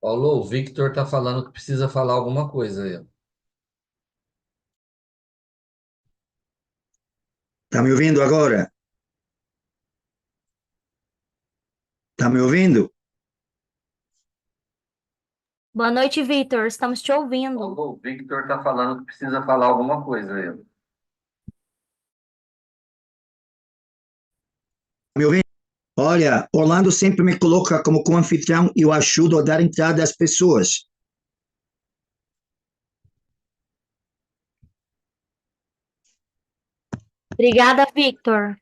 Paulo, o Victor tá falando que precisa falar alguma coisa aí. Tá me ouvindo agora? Tá me ouvindo? Boa noite, Vitor. Estamos te ouvindo. Paulo, o Victor tá falando que precisa falar alguma coisa aí. Tá me ouvindo? Olha, Orlando sempre me coloca como co-anfitrião e eu ajudo a dar entrada às pessoas. Obrigada, Victor.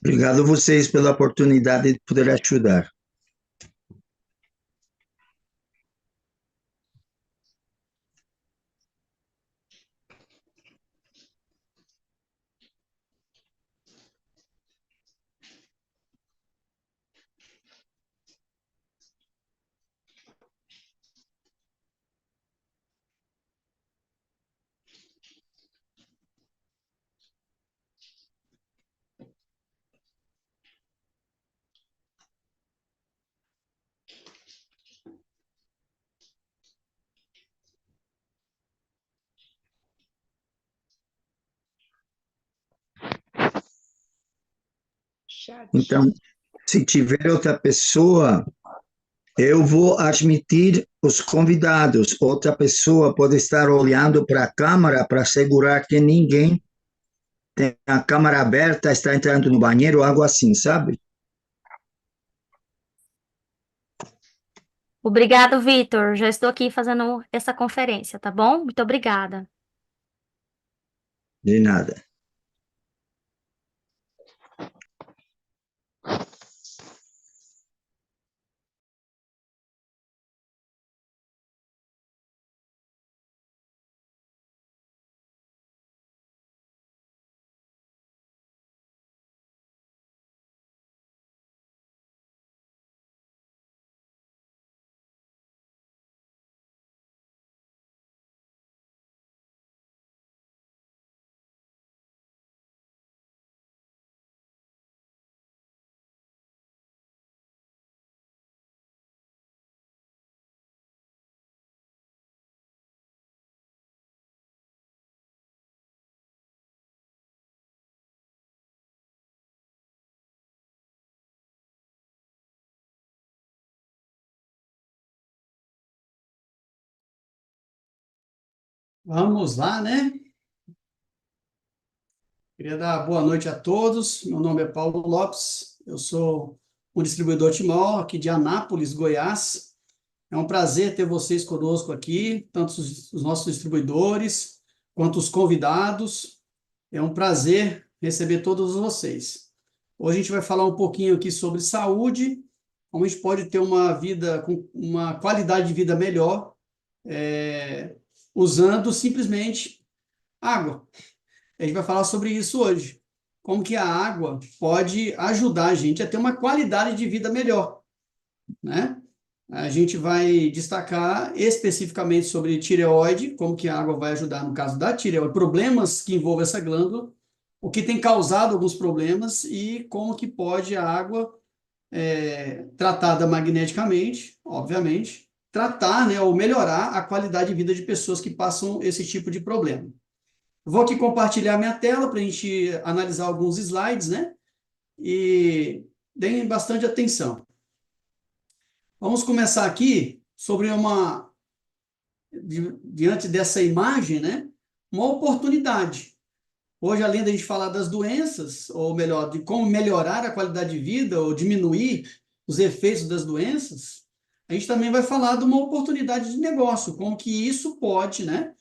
Obrigado a vocês pela oportunidade de poder ajudar. Então, se tiver outra pessoa, eu vou admitir os convidados. Outra pessoa pode estar olhando para a câmera para assegurar que ninguém tem a câmera aberta, está entrando no banheiro, algo assim, sabe? Obrigado, Vitor. Já estou aqui fazendo essa conferência, tá bom? Muito obrigada. De nada. Vamos lá, né? Queria dar boa noite a todos. Meu nome é Paulo Lopes, eu sou um distribuidor Timol aqui de Anápolis, Goiás. É um prazer ter vocês conosco aqui, tanto os nossos distribuidores quanto os convidados. É um prazer receber todos vocês. Hoje a gente vai falar um pouquinho aqui sobre saúde, como a gente pode ter uma vida com uma qualidade de vida melhor, usando simplesmente água. A gente vai falar sobre isso hoje. Como que a água pode ajudar a gente a ter uma qualidade de vida melhor, né? A gente vai destacar especificamente sobre tireoide, como que a água vai ajudar no caso da tireoide, problemas que envolvem essa glândula, o que tem causado alguns problemas e como que pode a água, tratada magneticamente, obviamente, tratar, né, ou melhorar a qualidade de vida de pessoas que passam esse tipo de problema. Vou aqui compartilhar minha tela para a gente analisar alguns slides, né? E deem bastante atenção. Vamos começar aqui sobre diante dessa imagem, né? Uma oportunidade. Hoje, além da gente falar das doenças, ou melhor, de como melhorar a qualidade de vida ou diminuir os efeitos das doenças, a gente também vai falar de uma oportunidade de negócio, como que isso pode, né?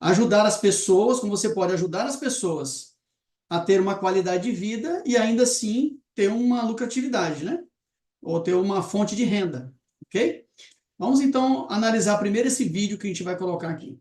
ajudar as pessoas, como você pode ajudar as pessoas a ter uma qualidade de vida e ainda assim ter uma lucratividade, né? Ou ter uma fonte de renda, ok? Vamos então analisar primeiro esse vídeo que a gente vai colocar aqui.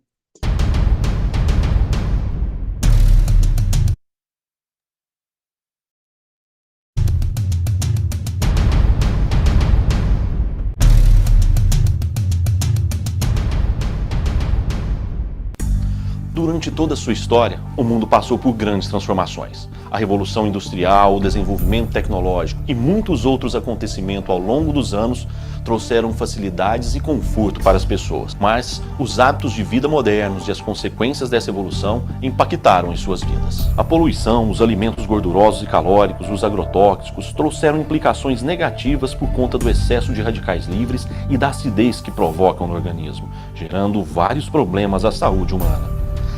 Durante toda a sua história, o mundo passou por grandes transformações. A Revolução Industrial, o desenvolvimento tecnológico e muitos outros acontecimentos ao longo dos anos trouxeram facilidades e conforto para as pessoas. Mas os hábitos de vida modernos e as consequências dessa evolução impactaram em suas vidas. A poluição, os alimentos gordurosos e calóricos, os agrotóxicos trouxeram implicações negativas por conta do excesso de radicais livres e da acidez que provocam no organismo, gerando vários problemas à saúde humana.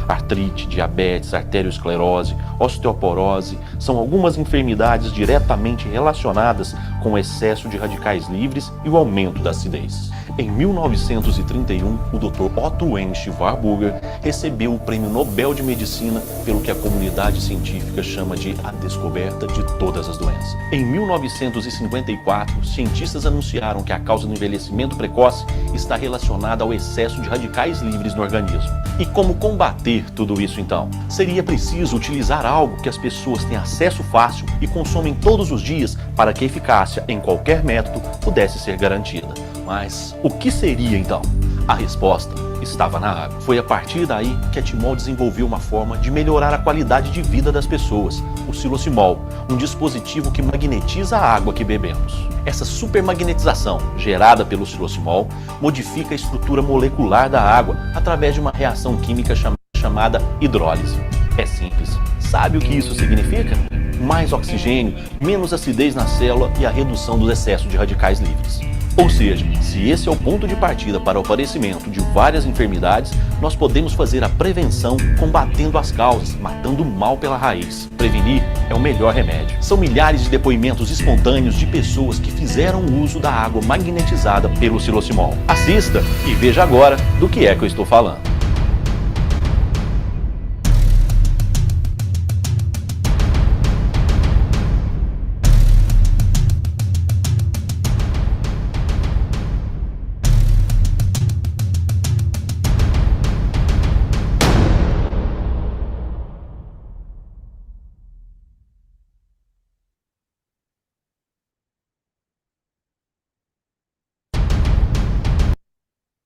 Artrite, diabetes, arteriosclerose, osteoporose são algumas enfermidades diretamente relacionadas com o excesso de radicais livres e o aumento da acidez. Em 1931, o Dr. Otto Wendt Warburger recebeu o Prêmio Nobel de Medicina pelo que a comunidade científica chama de a descoberta de todas as doenças. Em 1954, cientistas anunciaram que a causa do envelhecimento precoce está relacionada ao excesso de radicais livres no organismo. E como combater tudo isso então? Seria preciso utilizar algo que as pessoas têm acesso fácil e consomem todos os dias para que a eficácia em qualquer método pudesse ser garantida. Mas o que seria então? A resposta estava na água. Foi a partir daí que a Timol desenvolveu uma forma de melhorar a qualidade de vida das pessoas, o silosimol, um dispositivo que magnetiza a água que bebemos. Essa supermagnetização, gerada pelo silosimol, modifica a estrutura molecular da água através de uma reação química chamada hidrólise. É simples. Sabe o que isso significa? Mais oxigênio, menos acidez na célula e a redução do excesso de radicais livres. Ou seja, se esse é o ponto de partida para o aparecimento de várias enfermidades, nós podemos fazer a prevenção combatendo as causas, matando o mal pela raiz. Prevenir é o melhor remédio. São milhares de depoimentos espontâneos de pessoas que fizeram uso da água magnetizada pelo silosimol. Assista e veja agora do que é que eu estou falando.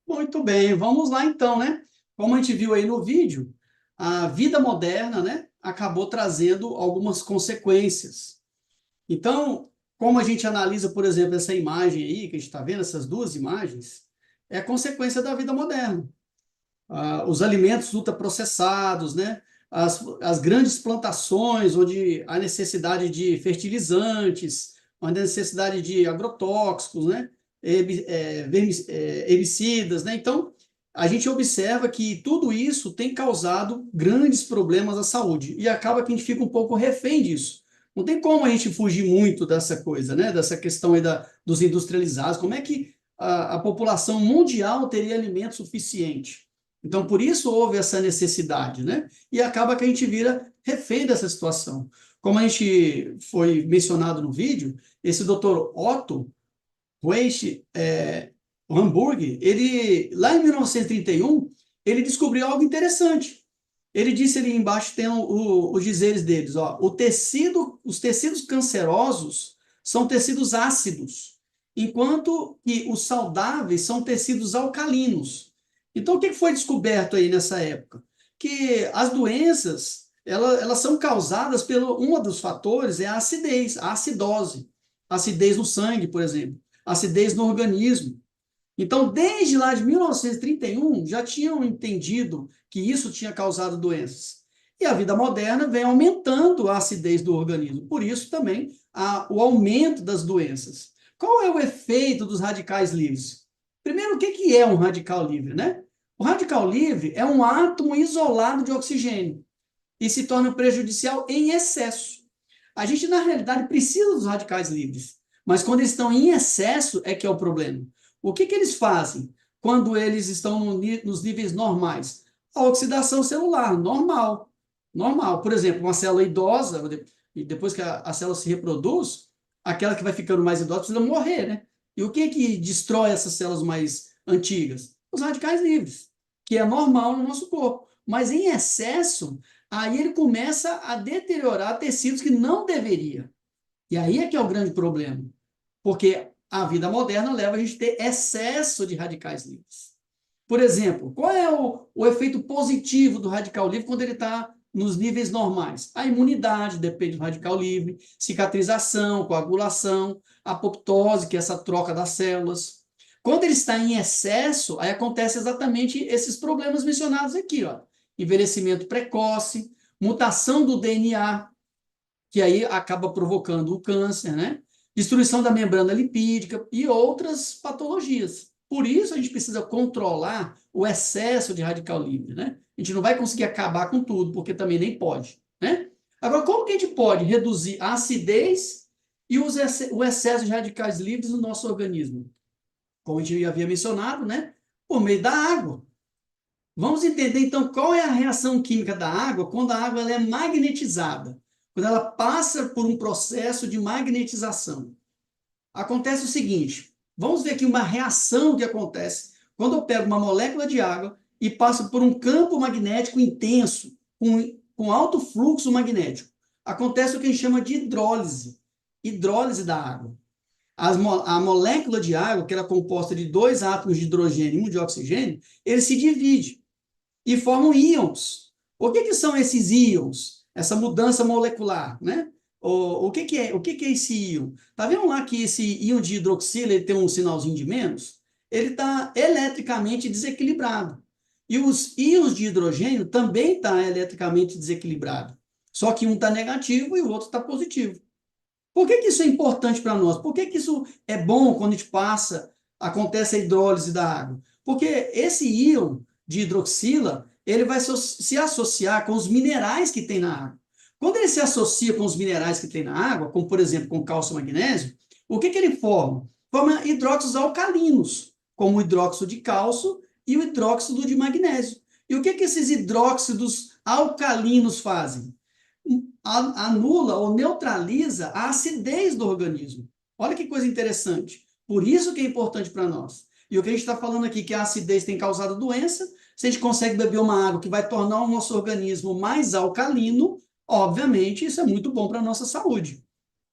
Muito bem, vamos lá então, né? Como a gente viu aí no vídeo, a vida moderna, né, acabou trazendo algumas consequências. Então, como a gente analisa, por exemplo, essa imagem aí, que a gente está vendo, essas duas imagens, é consequência da vida moderna. Os alimentos ultraprocessados, né? As grandes plantações, onde há necessidade de fertilizantes, onde há necessidade de agrotóxicos, né? Herbicidas, né? Então, a gente observa que tudo isso tem causado grandes problemas à saúde e acaba que a gente fica um pouco refém disso. Não tem como a gente fugir muito dessa coisa, né? Dessa questão aí dos industrializados. Como é que a população mundial teria alimento suficiente? Então, por isso houve essa necessidade, né? E acaba que a gente vira refém dessa situação. Como a gente foi mencionado no vídeo, esse Dr. Otto Wendt Warburg, ele, lá em 1931, ele descobriu algo interessante. Ele disse ali embaixo, tem os dizeres deles, ó, os tecidos cancerosos são tecidos ácidos, enquanto que os saudáveis são tecidos alcalinos. Então, o que foi descoberto aí nessa época? Que as doenças, elas são causadas um dos fatores é a acidez, a acidose. Acidez no sangue, por exemplo. Acidez no organismo. Então, desde lá de 1931, já tinham entendido que isso tinha causado doenças. E a vida moderna vem aumentando a acidez do organismo. Por isso, também, o aumento das doenças. Qual é o efeito dos radicais livres? Primeiro, o que é um radical livre, né? O radical livre é um átomo isolado de oxigênio e se torna prejudicial em excesso. A gente, na realidade, precisa dos radicais livres, mas quando eles estão em excesso é que é o problema. O que eles fazem quando eles estão nos níveis normais? A oxidação celular, normal. Normal. Por exemplo, uma célula idosa, e depois que a célula se reproduz, aquela que vai ficando mais idosa precisa morrer, né? E o que destrói essas células mais antigas? Os radicais livres, que é normal no nosso corpo. Mas em excesso, aí ele começa a deteriorar tecidos que não deveria. E aí é que é o grande problema. Porque a vida moderna leva a gente a ter excesso de radicais livres. Por exemplo, qual é o efeito positivo do radical livre quando ele está nos níveis normais? A imunidade depende do radical livre, cicatrização, coagulação, apoptose, que é essa troca das células. Quando ele está em excesso, aí acontece exatamente esses problemas mencionados aqui, ó. Envelhecimento precoce, mutação do DNA, que aí acaba provocando o câncer, né? Destruição da membrana lipídica e outras patologias. Por isso a gente precisa controlar o excesso de radical livre, né? A gente não vai conseguir acabar com tudo, porque também nem pode, né? Agora, como que a gente pode reduzir a acidez e o excesso de radicais livres no nosso organismo? Como a gente havia mencionado, né? Por meio da água. Vamos entender, então, qual é a reação química da água quando a água ela é magnetizada, quando ela passa por um processo de magnetização. Acontece o seguinte, vamos ver aqui uma reação que acontece quando eu pego uma molécula de água e passo por um campo magnético intenso, com alto fluxo magnético. Acontece o que a gente chama de hidrólise da água. A molécula de água, que era composta de 2 átomos de hidrogênio e 1 de oxigênio, ele se divide e formam íons. O que são esses íons? Essa mudança molecular, né? O que é esse íon? Tá vendo lá que esse íon de hidroxila ele tem um sinalzinho de menos? Ele está eletricamente desequilibrado. E os íons de hidrogênio também estão eletricamente desequilibrados. Só que um está negativo e o outro está positivo. Por que isso é importante para nós? Por que isso é bom quando a gente acontece a hidrólise da água? Porque esse íon de hidroxila, ele vai se associar com os minerais que tem na água. Quando ele se associa com os minerais que tem na água, como por exemplo com cálcio e magnésio, o que ele forma? Forma hidróxidos alcalinos, como o hidróxido de cálcio e o hidróxido de magnésio. E o que esses hidróxidos alcalinos fazem? Anula ou neutraliza a acidez do organismo. Olha que coisa interessante. Por isso que é importante para nós. E o que a gente está falando aqui, que a acidez tem causado doença, se a gente consegue beber uma água que vai tornar o nosso organismo mais alcalino, obviamente isso é muito bom para a nossa saúde.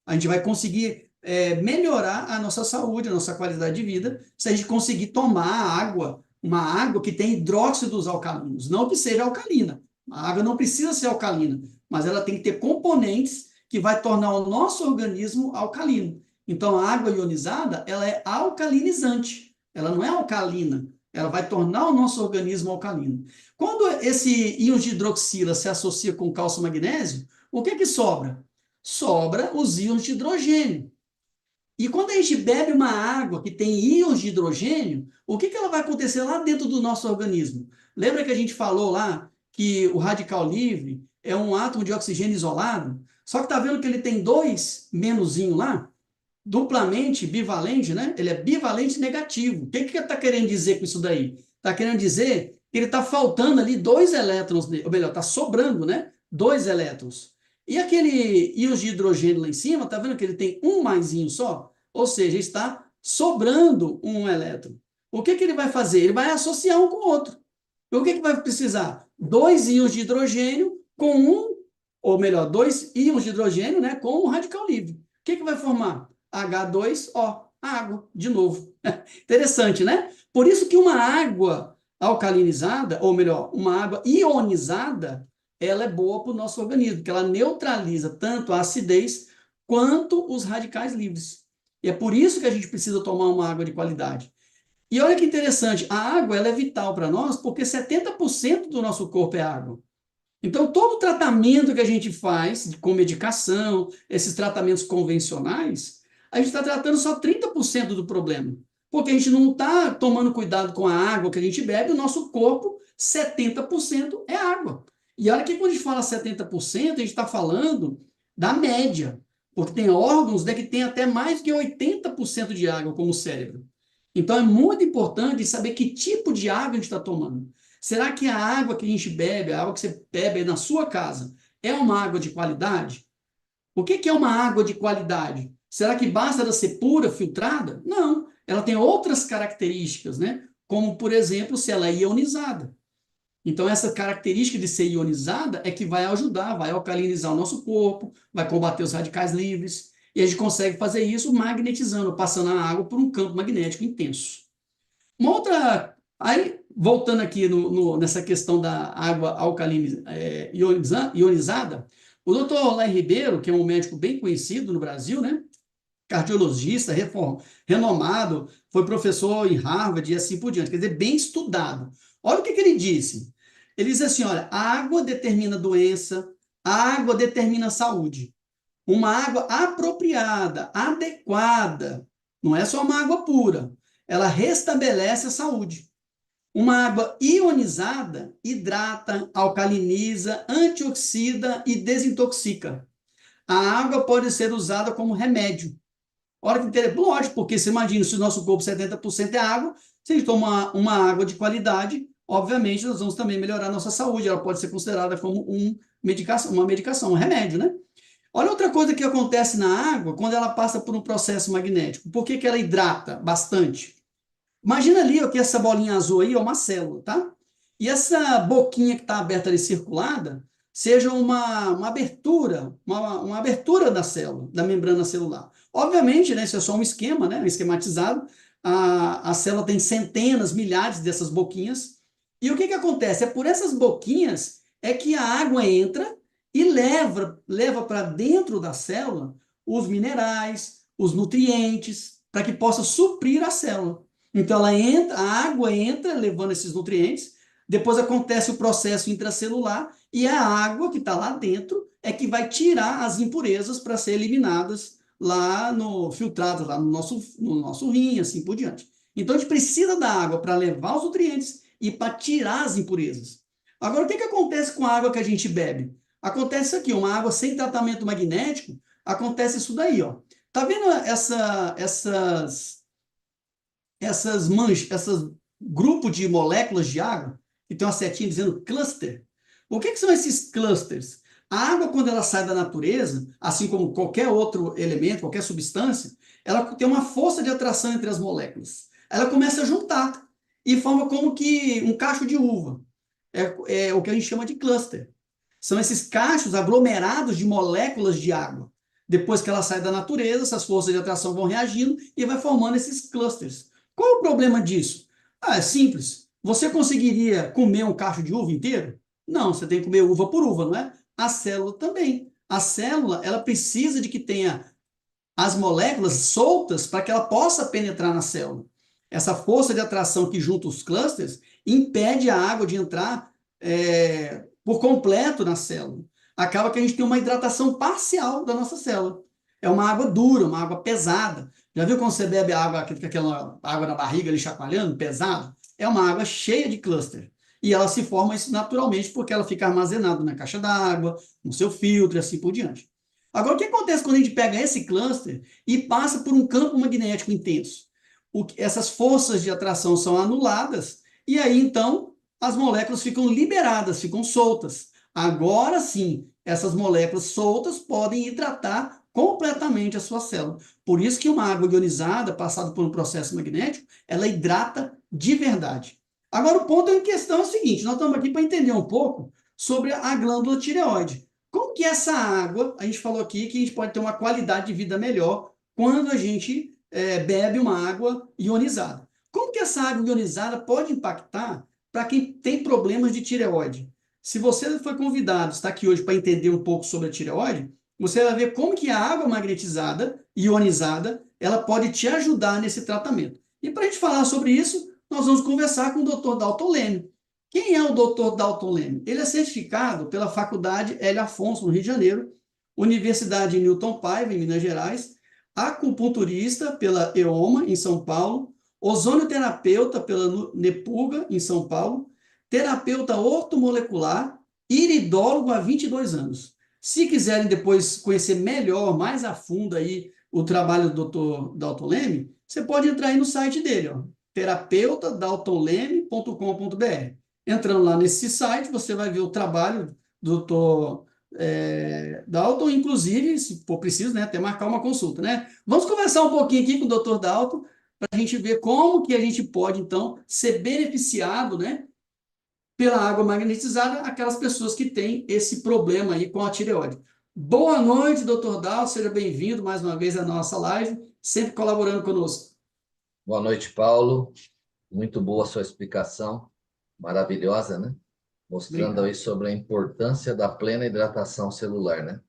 A gente vai conseguir melhorar a nossa saúde, a nossa qualidade de vida, se a gente conseguir tomar uma água que tem hidróxidos alcalinos, não que seja alcalina. A água não precisa ser alcalina, mas ela tem que ter componentes que vai tornar o nosso organismo alcalino. Então, a água ionizada, ela é alcalinizante, ela não é alcalina, ela vai tornar o nosso organismo alcalino. Quando esse íon de hidroxila se associa com cálcio e magnésio, o que sobra? Sobra os íons de hidrogênio. E quando a gente bebe uma água que tem íons de hidrogênio, o que ela vai acontecer lá dentro do nosso organismo? Lembra que a gente falou lá que o radical livre é um átomo de oxigênio isolado? Só que está vendo que ele tem 2 menuzinho lá? Duplamente bivalente, né? Ele é bivalente negativo. O que está querendo dizer com isso daí? Está querendo dizer que ele está faltando ali 2 elétrons, ou melhor, está sobrando, né? 2 elétrons. E aquele íon de hidrogênio lá em cima, está vendo que ele tem um maisinho só? Ou seja, está sobrando um elétron. O que ele vai fazer? Ele vai associar um com o outro. E o que vai precisar? 2 íons de hidrogênio com ou melhor, 2 íons de hidrogênio, né, com um radical livre. O que vai formar? H2O, água, de novo. Interessante, né? Por isso que uma água alcalinizada, ou melhor, uma água ionizada, ela é boa para o nosso organismo, porque ela neutraliza tanto a acidez quanto os radicais livres. E é por isso que a gente precisa tomar uma água de qualidade. E olha que interessante, a água ela é vital para nós, porque 70% do nosso corpo é água. Então, todo tratamento que a gente faz com medicação, esses tratamentos convencionais, a gente está tratando só 30% do problema. Porque a gente não está tomando cuidado com a água que a gente bebe, o nosso corpo, 70% é água. E olha que quando a gente fala 70%, a gente está falando da média. Porque tem órgãos, né, que tem até mais que 80% de água, como o cérebro. Então, é muito importante saber que tipo de água a gente está tomando. Será que a água que a gente bebe, a água que você bebe aí na sua casa, é uma água de qualidade? O que é uma água de qualidade? Será que basta ela ser pura, filtrada? Não, ela tem outras características, né? Como, por exemplo, se ela é ionizada. Então, essa característica de ser ionizada é que vai ajudar, vai alcalinizar o nosso corpo, vai combater os radicais livres, e a gente consegue fazer isso magnetizando, passando a água por um campo magnético intenso. Uma outra... Aí, voltando aqui nessa questão da água ionizada, o doutor Lai Ribeiro, que é um médico bem conhecido no Brasil, né? Cardiologista, renomado, foi professor em Harvard e assim por diante, quer dizer, bem estudado. Olha o que ele disse. Ele diz assim, olha, a água determina doença, a água determina saúde. Uma água apropriada, adequada, não é só uma água pura, ela restabelece a saúde. Uma água ionizada hidrata, alcaliniza, antioxida e desintoxica. A água pode ser usada como remédio. Olha que interessante, lógico, porque você imagina, se o nosso corpo 70% é água, se a gente toma uma água de qualidade, obviamente nós vamos também melhorar a nossa saúde, ela pode ser considerada como uma medicação, um remédio, né? Olha outra coisa que acontece na água quando ela passa por um processo magnético. Por que ela hidrata bastante? Imagina ali ó, que essa bolinha azul aí é uma célula, tá? E essa boquinha que está aberta ali, circulada, seja uma abertura, uma abertura da célula, da membrana celular. Obviamente, né, isso é só um esquema, né, esquematizado, a célula tem centenas, milhares dessas boquinhas, e o que acontece? É por essas boquinhas é que a água entra e leva para dentro da célula os minerais, os nutrientes, para que possa suprir a célula. Então, a água entra levando esses nutrientes, depois acontece o processo intracelular e a água que está lá dentro é que vai tirar as impurezas para ser eliminadas lá filtradas lá no nosso rim, assim por diante. Então, a gente precisa da água para levar os nutrientes e para tirar as impurezas. Agora, o que acontece com a água que a gente bebe? Acontece isso aqui, uma água sem tratamento magnético, acontece isso daí, ó. Tá vendo essas grupos de moléculas de água, que tem uma setinha dizendo cluster? O que são esses clusters? A água, quando ela sai da natureza, assim como qualquer outro elemento, qualquer substância, ela tem uma força de atração entre as moléculas. Ela começa a juntar e forma como que um cacho de uva. É o que a gente chama de cluster. São esses cachos aglomerados de moléculas de água. Depois que ela sai da natureza, essas forças de atração vão reagindo e vai formando esses clusters. Qual o problema disso? É simples. Você conseguiria comer um cacho de uva inteiro? Não, você tem que comer uva por uva, não é? A célula também. A célula, ela precisa de que tenha as moléculas soltas para que ela possa penetrar na célula. Essa força de atração que junta os clusters impede a água de entrar por completo na célula. Acaba que a gente tem uma hidratação parcial da nossa célula. É uma água dura, uma água pesada. Já viu quando você bebe água, aquela água na barriga ali chacoalhando, pesado? É uma água cheia de cluster. E ela se forma isso naturalmente porque ela fica armazenada na caixa d'água, no seu filtro e assim por diante. Agora, o que acontece quando a gente pega esse cluster e passa por um campo magnético intenso? Essas forças de atração são anuladas e aí, então, as moléculas ficam liberadas, ficam soltas. Agora sim, essas moléculas soltas podem hidratar completamente a sua célula. Por isso que uma água ionizada, passada por um processo magnético, ela hidrata de verdade. Agora, o ponto em questão é o seguinte, nós estamos aqui para entender um pouco sobre a glândula tireoide. Como que essa água, a gente falou aqui que a gente pode ter uma qualidade de vida melhor quando a gente bebe uma água ionizada. Como que essa água ionizada pode impactar para quem tem problemas de tireoide? Se você foi convidado, está aqui hoje para entender um pouco sobre a tireoide, você vai ver como que a água magnetizada, ionizada, ela pode te ajudar nesse tratamento. E para a gente falar sobre isso, nós vamos conversar com o Dr. Dalton Leme. Quem é o Dr. Dalton Leme? Ele é certificado pela Faculdade Hélio Afonso, no Rio de Janeiro, Universidade Newton Paiva, em Minas Gerais, acupunturista pela EOMA, em São Paulo, ozonioterapeuta pela Nepurga, em São Paulo, terapeuta ortomolecular, iridólogo há 22 anos. Se quiserem depois conhecer melhor, mais a fundo aí o trabalho do Dr. Dalton Leme, você pode entrar aí no site dele, ó, terapeutadaltonleme.com.br. Entrando lá nesse site, você vai ver o trabalho do Dr. Dalton, inclusive, se for preciso, né, até marcar uma consulta, né? Vamos conversar um pouquinho aqui com o Dr. Dalton para a gente ver como que a gente pode, então, ser beneficiado, né, pela água magnetizada, aquelas pessoas que têm esse problema aí com a tireoide. Boa noite, Dr. Dalton, seja bem-vindo mais uma vez à nossa live, sempre colaborando conosco. Boa noite, Paulo. Muito boa a sua explicação, maravilhosa, né? Mostrando aí sobre a importância da plena hidratação celular, né?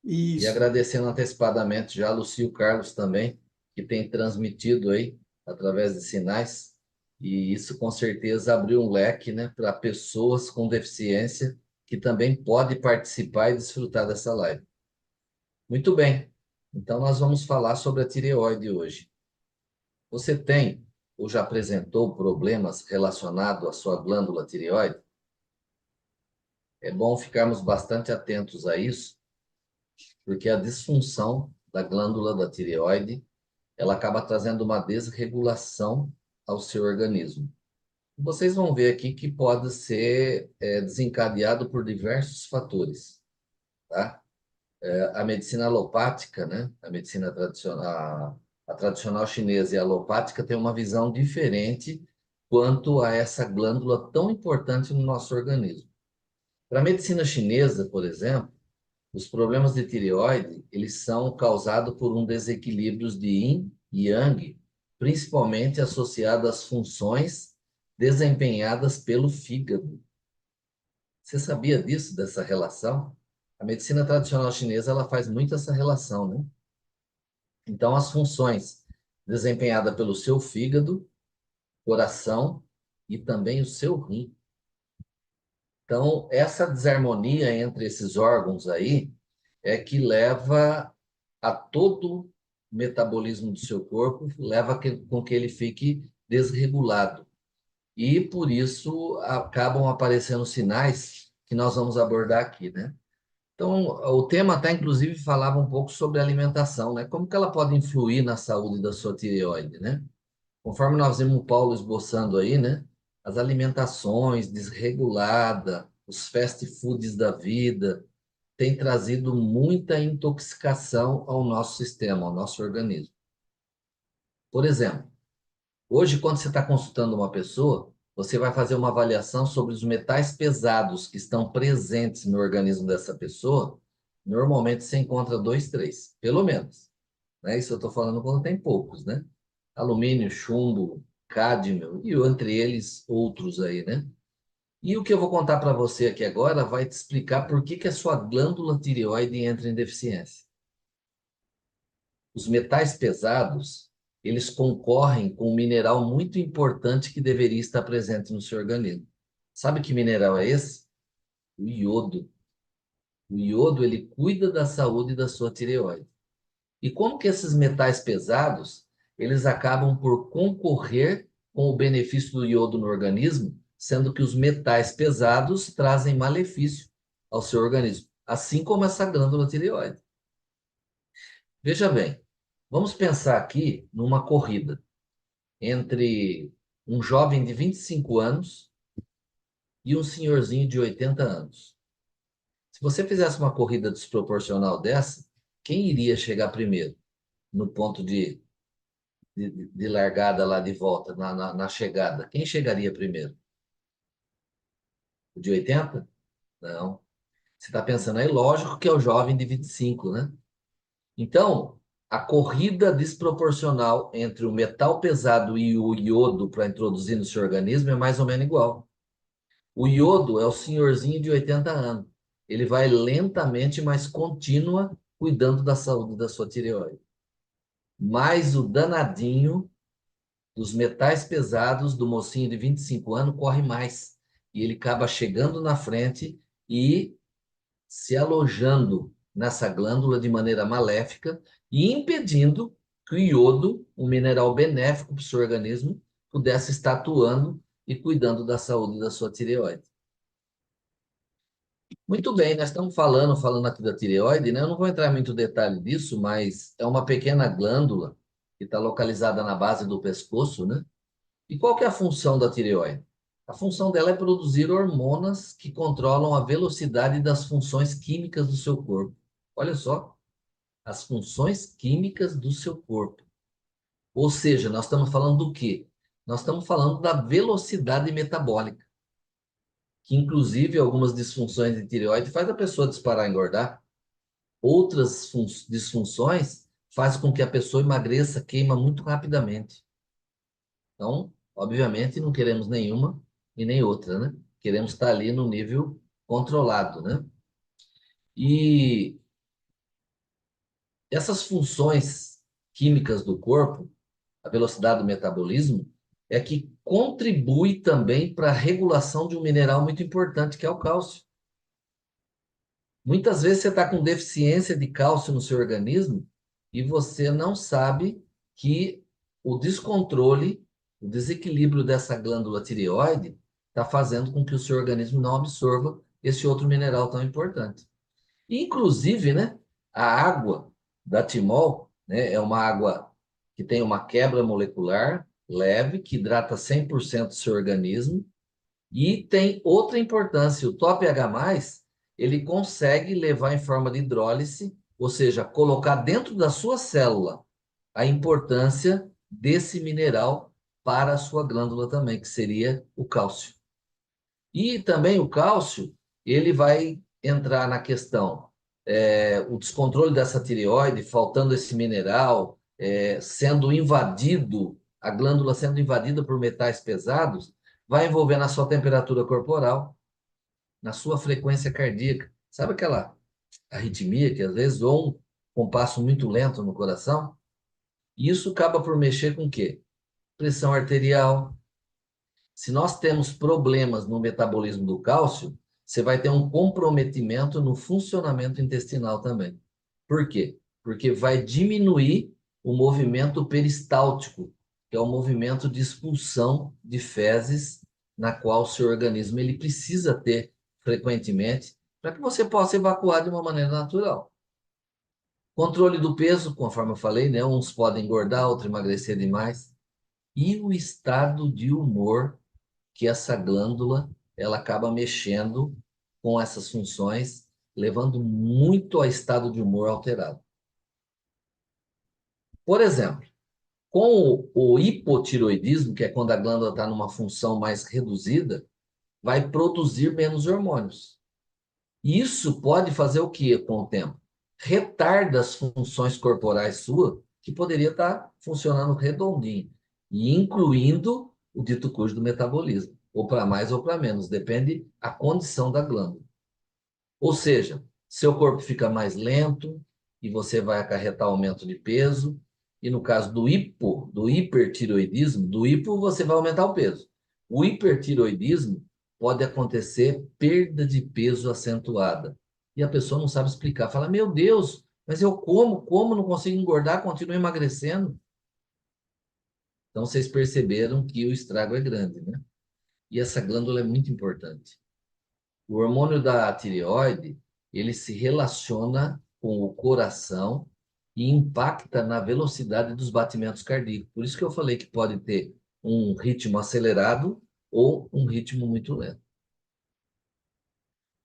E Isso. agradecendo antecipadamente já a Lucio Carlos também, que tem transmitido aí através de sinais, e isso com certeza abriu um leque, né, para pessoas com deficiência que também podem participar e desfrutar dessa live. Muito bem, então nós vamos falar sobre a tireoide hoje. Você tem ou já apresentou problemas relacionados à sua glândula tireoide? É bom ficarmos bastante atentos a isso, porque a disfunção da glândula da tireoide, ela acaba trazendo uma desregulação ao seu organismo. Vocês vão ver aqui que pode ser desencadeado por diversos fatores, tá? A medicina alopática, né? A medicina tradicional, a tradicional chinesa e a alopática tem uma visão diferente quanto a essa glândula tão importante no nosso organismo. Para a medicina chinesa, por exemplo, os problemas de tireoide, eles são causados por um desequilíbrio de yin e yang, principalmente associado às funções desempenhadas pelo fígado. Você sabia disso, dessa relação? A medicina tradicional chinesa, ela faz muito essa relação, né? Então, as funções desempenhadas pelo seu fígado, coração e também o seu rim. Então, essa desarmonia entre esses órgãos aí é que leva a todo o metabolismo do seu corpo, leva com que ele fique desregulado. E, por isso, acabam aparecendo sinais que nós vamos abordar aqui, né? Então, o tema até, inclusive, falava um pouco sobre alimentação, né? Como que ela pode influir na saúde da sua tireoide, né? Conforme nós vimos o Paulo esboçando aí, né? As alimentações desreguladas, os fast foods da vida, têm trazido muita intoxicação ao nosso sistema, ao nosso organismo. Por exemplo, hoje, quando você está consultando uma pessoa, você vai fazer uma avaliação sobre os metais pesados que estão presentes no organismo dessa pessoa. Normalmente você encontra 2, 3, pelo menos, né? Isso eu estou falando quando tem poucos, né? Alumínio, chumbo, cádmio e entre eles outros aí, né? E o que eu vou contar para você aqui agora vai te explicar por que a sua glândula tireoide entra em deficiência. Os metais pesados, eles concorrem com um mineral muito importante que deveria estar presente no seu organismo. Sabe que mineral é esse? O iodo. O iodo, ele cuida da saúde da sua tireoide. E como que esses metais pesados, eles acabam por concorrer com o benefício do iodo no organismo, sendo que os metais pesados trazem malefício ao seu organismo, assim como essa glândula tireoide. Veja bem, vamos pensar aqui numa corrida entre um jovem de 25 anos e um senhorzinho de 80 anos. Se você fizesse uma corrida desproporcional dessa, quem iria chegar primeiro no ponto de largada lá de volta, na chegada? Quem chegaria primeiro? O de 80? Não. Você está pensando aí, lógico que é o jovem de 25, né? Então, a corrida desproporcional entre o metal pesado e o iodo para introduzir no seu organismo é mais ou menos igual. O iodo é o senhorzinho de 80 anos. Ele vai lentamente, mas contínua, cuidando da saúde da sua tireoide. Mas o danadinho dos metais pesados do mocinho de 25 anos corre mais. E ele acaba chegando na frente e se alojando nessa glândula de maneira maléfica e impedindo que o iodo, um mineral benéfico para o seu organismo, pudesse estar atuando e cuidando da saúde da sua tireoide. Muito bem, nós estamos falando aqui da tireoide, né? Eu não vou entrar em muito detalhe disso, mas é uma pequena glândula que está localizada na base do pescoço, né? E qual que é a função da tireoide? A função dela é produzir hormonas que controlam a velocidade das funções químicas do seu corpo. Olha só, as funções químicas do seu corpo. Ou seja, nós estamos falando do quê? Nós estamos falando da velocidade metabólica, que inclusive algumas disfunções de tireoide faz a pessoa disparar e engordar. Outras disfunções faz com que a pessoa emagreça, queima muito rapidamente. Então, obviamente, não queremos nenhuma e nem outra, né? Queremos estar ali no nível controlado, né? E essas funções químicas do corpo, a velocidade do metabolismo, é que contribui também para a regulação de um mineral muito importante, que é o cálcio. Muitas vezes você está com deficiência de cálcio no seu organismo e você não sabe que o descontrole, o desequilíbrio dessa glândula tireoide está fazendo com que o seu organismo não absorva esse outro mineral tão importante. Inclusive, né, a água da Timol, né, é uma água que tem uma quebra molecular leve, que hidrata 100% do seu organismo, e tem outra importância, o Top H+, ele consegue levar em forma de hidrólise, ou seja, colocar dentro da sua célula a importância desse mineral para a sua glândula também, que seria o cálcio. E também o cálcio, ele vai entrar na questão, o descontrole dessa tireoide, faltando esse mineral, sendo invadido, a glândula sendo invadida por metais pesados, vai envolver na sua temperatura corporal, na sua frequência cardíaca. Sabe aquela arritmia que às vezes, ou um compasso muito lento no coração? Isso acaba por mexer com o quê? Pressão arterial. Se nós temos problemas no metabolismo do cálcio, você vai ter um comprometimento no funcionamento intestinal também. Por quê? Porque vai diminuir o movimento peristáltico, que é o movimento de expulsão de fezes, na qual o seu organismo ele precisa ter frequentemente, para que você possa evacuar de uma maneira natural. Controle do peso, conforme eu falei, né? Uns podem engordar, outros emagrecer demais. E o estado de humor que essa glândula ela acaba mexendo com essas funções, levando muito a estado de humor alterado. Por exemplo, com o hipotiroidismo, que é quando a glândula está numa função mais reduzida, vai produzir menos hormônios. Isso pode fazer o que com o tempo? Retarda as funções corporais suas, que poderia estar funcionando redondinho, e incluindo o dito cujo do metabolismo, ou para mais ou para menos, depende a condição da glândula. Ou seja, seu corpo fica mais lento e você vai acarretar aumento de peso, e no caso do hipertiroidismo, do hipo você vai aumentar o peso. O hipertiroidismo pode acontecer perda de peso acentuada. E a pessoa não sabe explicar. Fala, meu Deus, mas eu como, não consigo engordar, continuo emagrecendo. Então, vocês perceberam que o estrago é grande, né? E essa glândula é muito importante. O hormônio da tireoide, ele se relaciona com o coração e impacta na velocidade dos batimentos cardíacos. Por isso que eu falei que pode ter um ritmo acelerado ou um ritmo muito lento.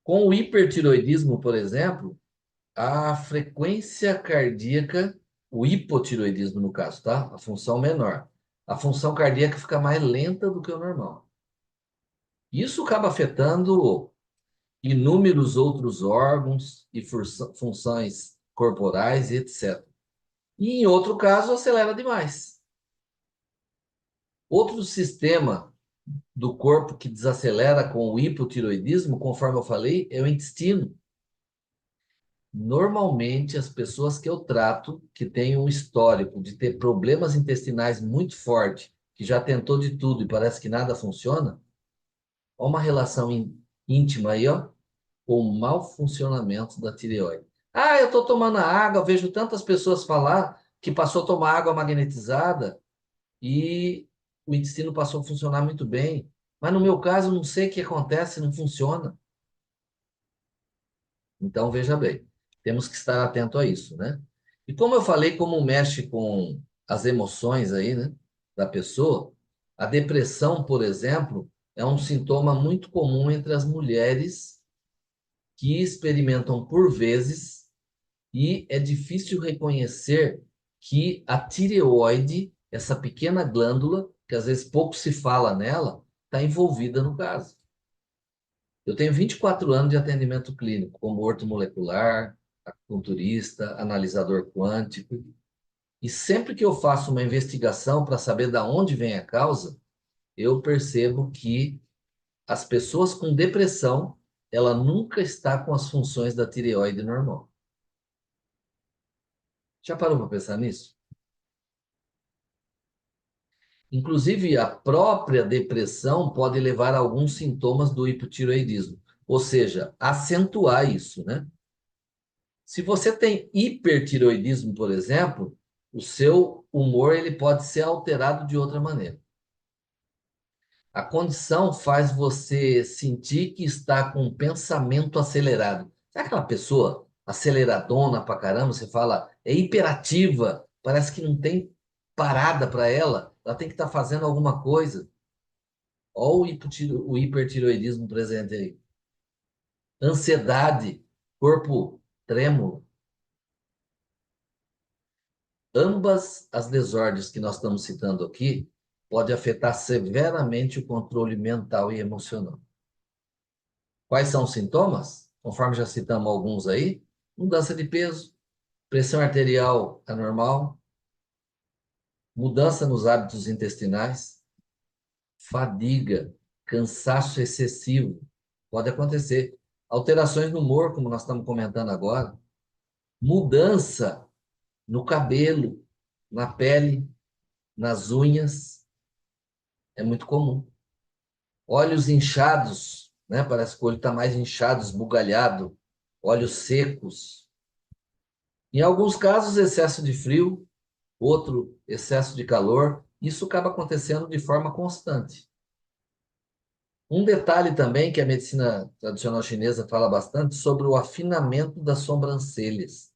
Com o hipertiroidismo, por exemplo, a frequência cardíaca, o hipotiroidismo no caso, tá? A função menor. A função cardíaca fica mais lenta do que o normal. Isso acaba afetando inúmeros outros órgãos e funções corporais, etc. E em outro caso, acelera demais. Outro sistema do corpo que desacelera com o hipotiroidismo, conforme eu falei, é o intestino. Normalmente, as pessoas que eu trato, que têm um histórico de ter problemas intestinais muito forte, que já tentou de tudo e parece que nada funciona, há uma relação íntima aí, ó, com o mau funcionamento da tireoide. Ah, eu estou tomando água, vejo tantas pessoas falar que passou a tomar água magnetizada e o intestino passou a funcionar muito bem. Mas no meu caso, não sei o que acontece, não funciona. Então, veja bem, temos que estar atento a isso, né? E como eu falei, como mexe com as emoções aí, né, da pessoa, a depressão, por exemplo, é um sintoma muito comum entre as mulheres que experimentam por vezes, e é difícil reconhecer que a tireoide, essa pequena glândula, que às vezes pouco se fala nela, está envolvida no caso. Eu tenho 24 anos de atendimento clínico, como ortomolecular, acupunturista, analisador quântico, e sempre que eu faço uma investigação para saber de onde vem a causa, eu percebo que as pessoas com depressão, ela nunca está com as funções da tireoide normal. Já parou para pensar nisso? Inclusive, a própria depressão pode levar a alguns sintomas do hipotireoidismo, ou seja, acentuar isso, né? Se você tem hipertireoidismo, por exemplo, o seu humor ele pode ser alterado de outra maneira. A condição faz você sentir que está com um pensamento acelerado. Sabe aquela pessoa aceleradona pra caramba? Você fala, é hiperativa, parece que não tem parada para ela, ela tem que estar fazendo alguma coisa. Olha o hipertireoidismo presente aí. Ansiedade, corpo trêmulo. Ambas as desordens que nós estamos citando aqui podem afetar severamente o controle mental e emocional. Quais são os sintomas? Conforme já citamos alguns aí, mudança de peso, pressão arterial anormal, mudança nos hábitos intestinais, fadiga, cansaço excessivo, pode acontecer. Alterações no humor, como nós estamos comentando agora, mudança no cabelo, na pele, nas unhas, é muito comum. Olhos inchados, né? Parece que o olho está mais inchado, esbugalhado, olhos secos. Em alguns casos, excesso de frio, outro, excesso de calor. Isso acaba acontecendo de forma constante. Um detalhe também que a medicina tradicional chinesa fala bastante sobre o afinamento das sobrancelhas.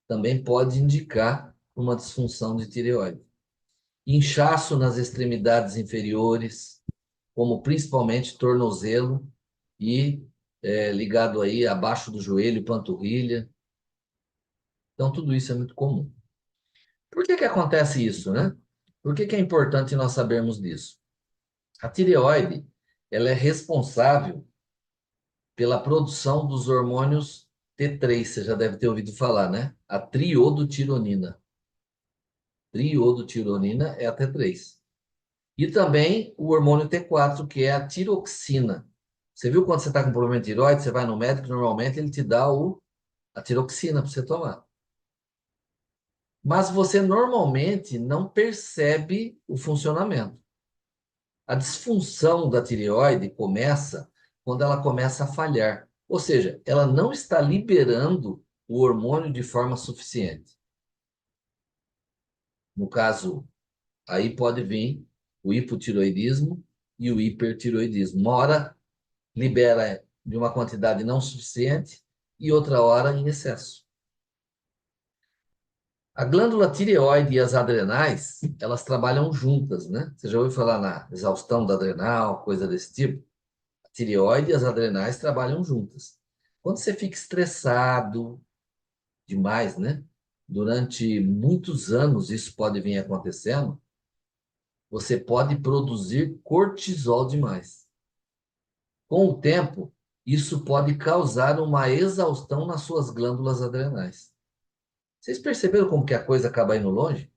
Também pode indicar uma disfunção de tireoide. Inchaço nas extremidades inferiores, como principalmente tornozelo e ligado aí abaixo do joelho, panturrilha. Então, tudo isso é muito comum. Por que que acontece isso, né? Por que que é importante nós sabermos disso? A tireoide, ela é responsável pela produção dos hormônios T3, você já deve ter ouvido falar, né? A triodotironina. Triodotironina é a T3. E também o hormônio T4, que é a tiroxina. Você viu quando você está com problema de tireoide, você vai no médico, normalmente ele te dá a tiroxina para você tomar. Mas você normalmente não percebe o funcionamento. A disfunção da tireoide começa quando ela começa a falhar. Ou seja, ela não está liberando o hormônio de forma suficiente. No caso, aí pode vir o hipotireoidismo e o hipertireoidismo. Uma hora libera de uma quantidade não suficiente e outra hora em excesso. A glândula tireoide e as adrenais, elas trabalham juntas, né? Você já ouviu falar na exaustão da adrenal, coisa desse tipo? A tireoide e as adrenais trabalham juntas. Quando você fica estressado demais, né? Durante muitos anos isso pode vir acontecendo, você pode produzir cortisol demais. Com o tempo, isso pode causar uma exaustão nas suas glândulas adrenais. Vocês perceberam como que a coisa acaba indo longe?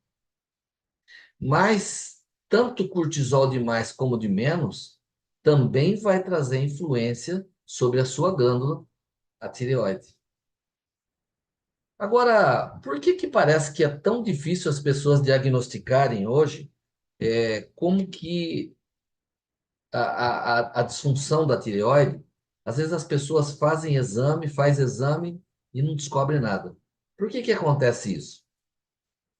Mas tanto cortisol de mais como de menos também vai trazer influência sobre a sua glândula, a tireoide. Agora, por que que parece que é tão difícil as pessoas diagnosticarem hoje como que a disfunção da tireoide? Às vezes as pessoas fazem exame, faz exame e não descobrem nada. Por que que acontece isso?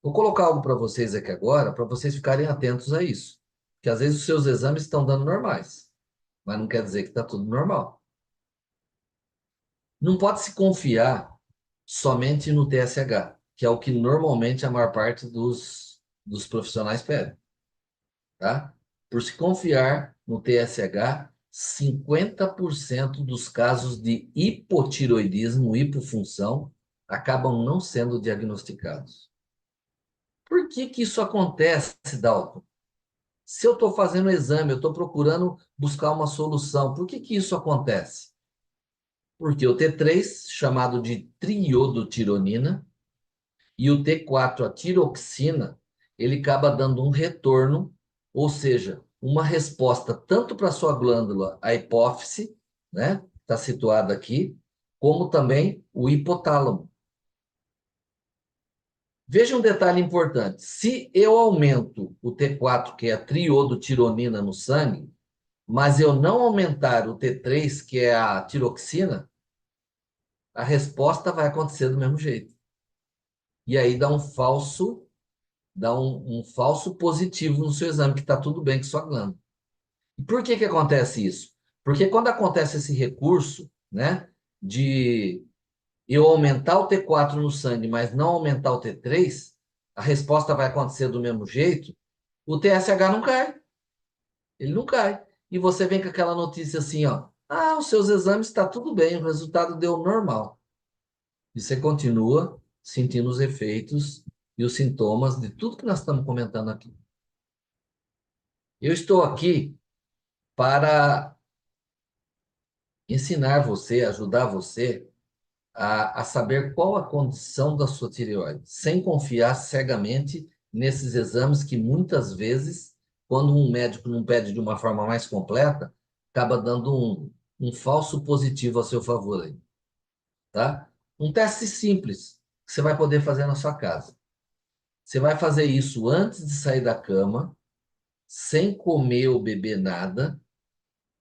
Vou colocar algo para vocês aqui agora, para vocês ficarem atentos a isso. Porque às vezes os seus exames estão dando normais, mas não quer dizer que está tudo normal. Não pode se confiar somente no TSH, que é o que normalmente a maior parte dos profissionais pedem, tá? por se confiar no TSH, 50% dos casos de hipotiroidismo, hipofunção, acabam não sendo diagnosticados. Por que que isso acontece, Dalton? Se eu estou fazendo o exame, eu estou procurando buscar uma solução, por que que isso acontece? Porque o T3, chamado de triodotironina, e o T4, a tiroxina, ele acaba dando um retorno, ou seja, uma resposta tanto para a sua glândula, a hipófise, né, está situada aqui, como também o hipotálamo. Veja um detalhe importante. Se eu aumento o T4, que é a triodotironina no sangue, mas eu não aumentar o T3, que é a tiroxina, a resposta vai acontecer do mesmo jeito. E aí dá um falso positivo no seu exame, que está tudo bem com sua glândula. E por que que acontece isso? Porque quando acontece esse recurso, né, de eu aumentar o T4 no sangue, mas não aumentar o T3, a resposta vai acontecer do mesmo jeito, o TSH não cai. Ele não cai. E você vem com aquela notícia assim, ó, ah, os seus exames está tudo bem, o resultado deu normal. E você continua sentindo os efeitos e os sintomas de tudo que nós estamos comentando aqui. Eu estou aqui para ensinar você, ajudar você a saber qual a condição da sua tireoide, sem confiar cegamente nesses exames que muitas vezes, quando um médico não pede de uma forma mais completa, acaba dando um falso positivo a seu favor aí, tá? Um teste simples que você vai poder fazer na sua casa. Você vai fazer isso antes de sair da cama, sem comer ou beber nada,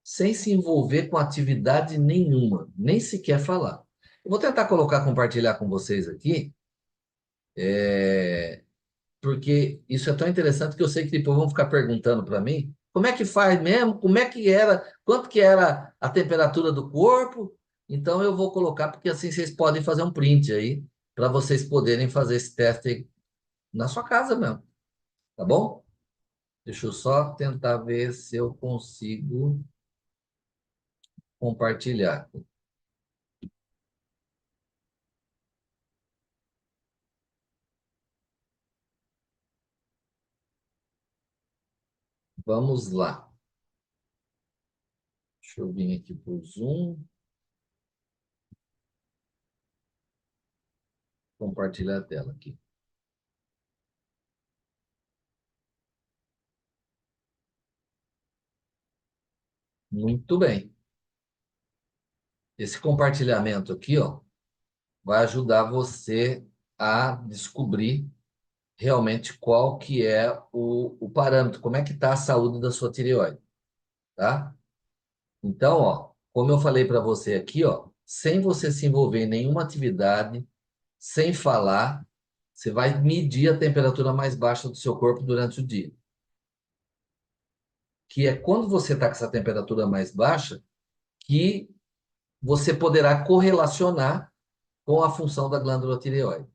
sem se envolver com atividade nenhuma, nem sequer falar. Eu vou tentar compartilhar com vocês aqui, porque isso é tão interessante que eu sei que depois vão ficar perguntando para mim, como é que faz mesmo? Como é que era? Quanto que era a temperatura do corpo? Então eu vou colocar, porque assim vocês podem fazer um print aí, para vocês poderem fazer esse teste aí na sua casa mesmo, tá bom? Deixa eu só tentar ver se eu consigo compartilhar. Vamos lá. Deixa eu vir aqui para o Zoom. Compartilhar a tela aqui. Muito bem. Esse compartilhamento aqui, ó, vai ajudar você a descobrir realmente qual que é o parâmetro, como é que está a saúde da sua tireoide, tá? Então, ó, como eu falei para você aqui, ó, sem você se envolver em nenhuma atividade, sem falar, você vai medir a temperatura mais baixa do seu corpo durante o dia. Que é quando você está com essa temperatura mais baixa, que você poderá correlacionar com a função da glândula tireoide.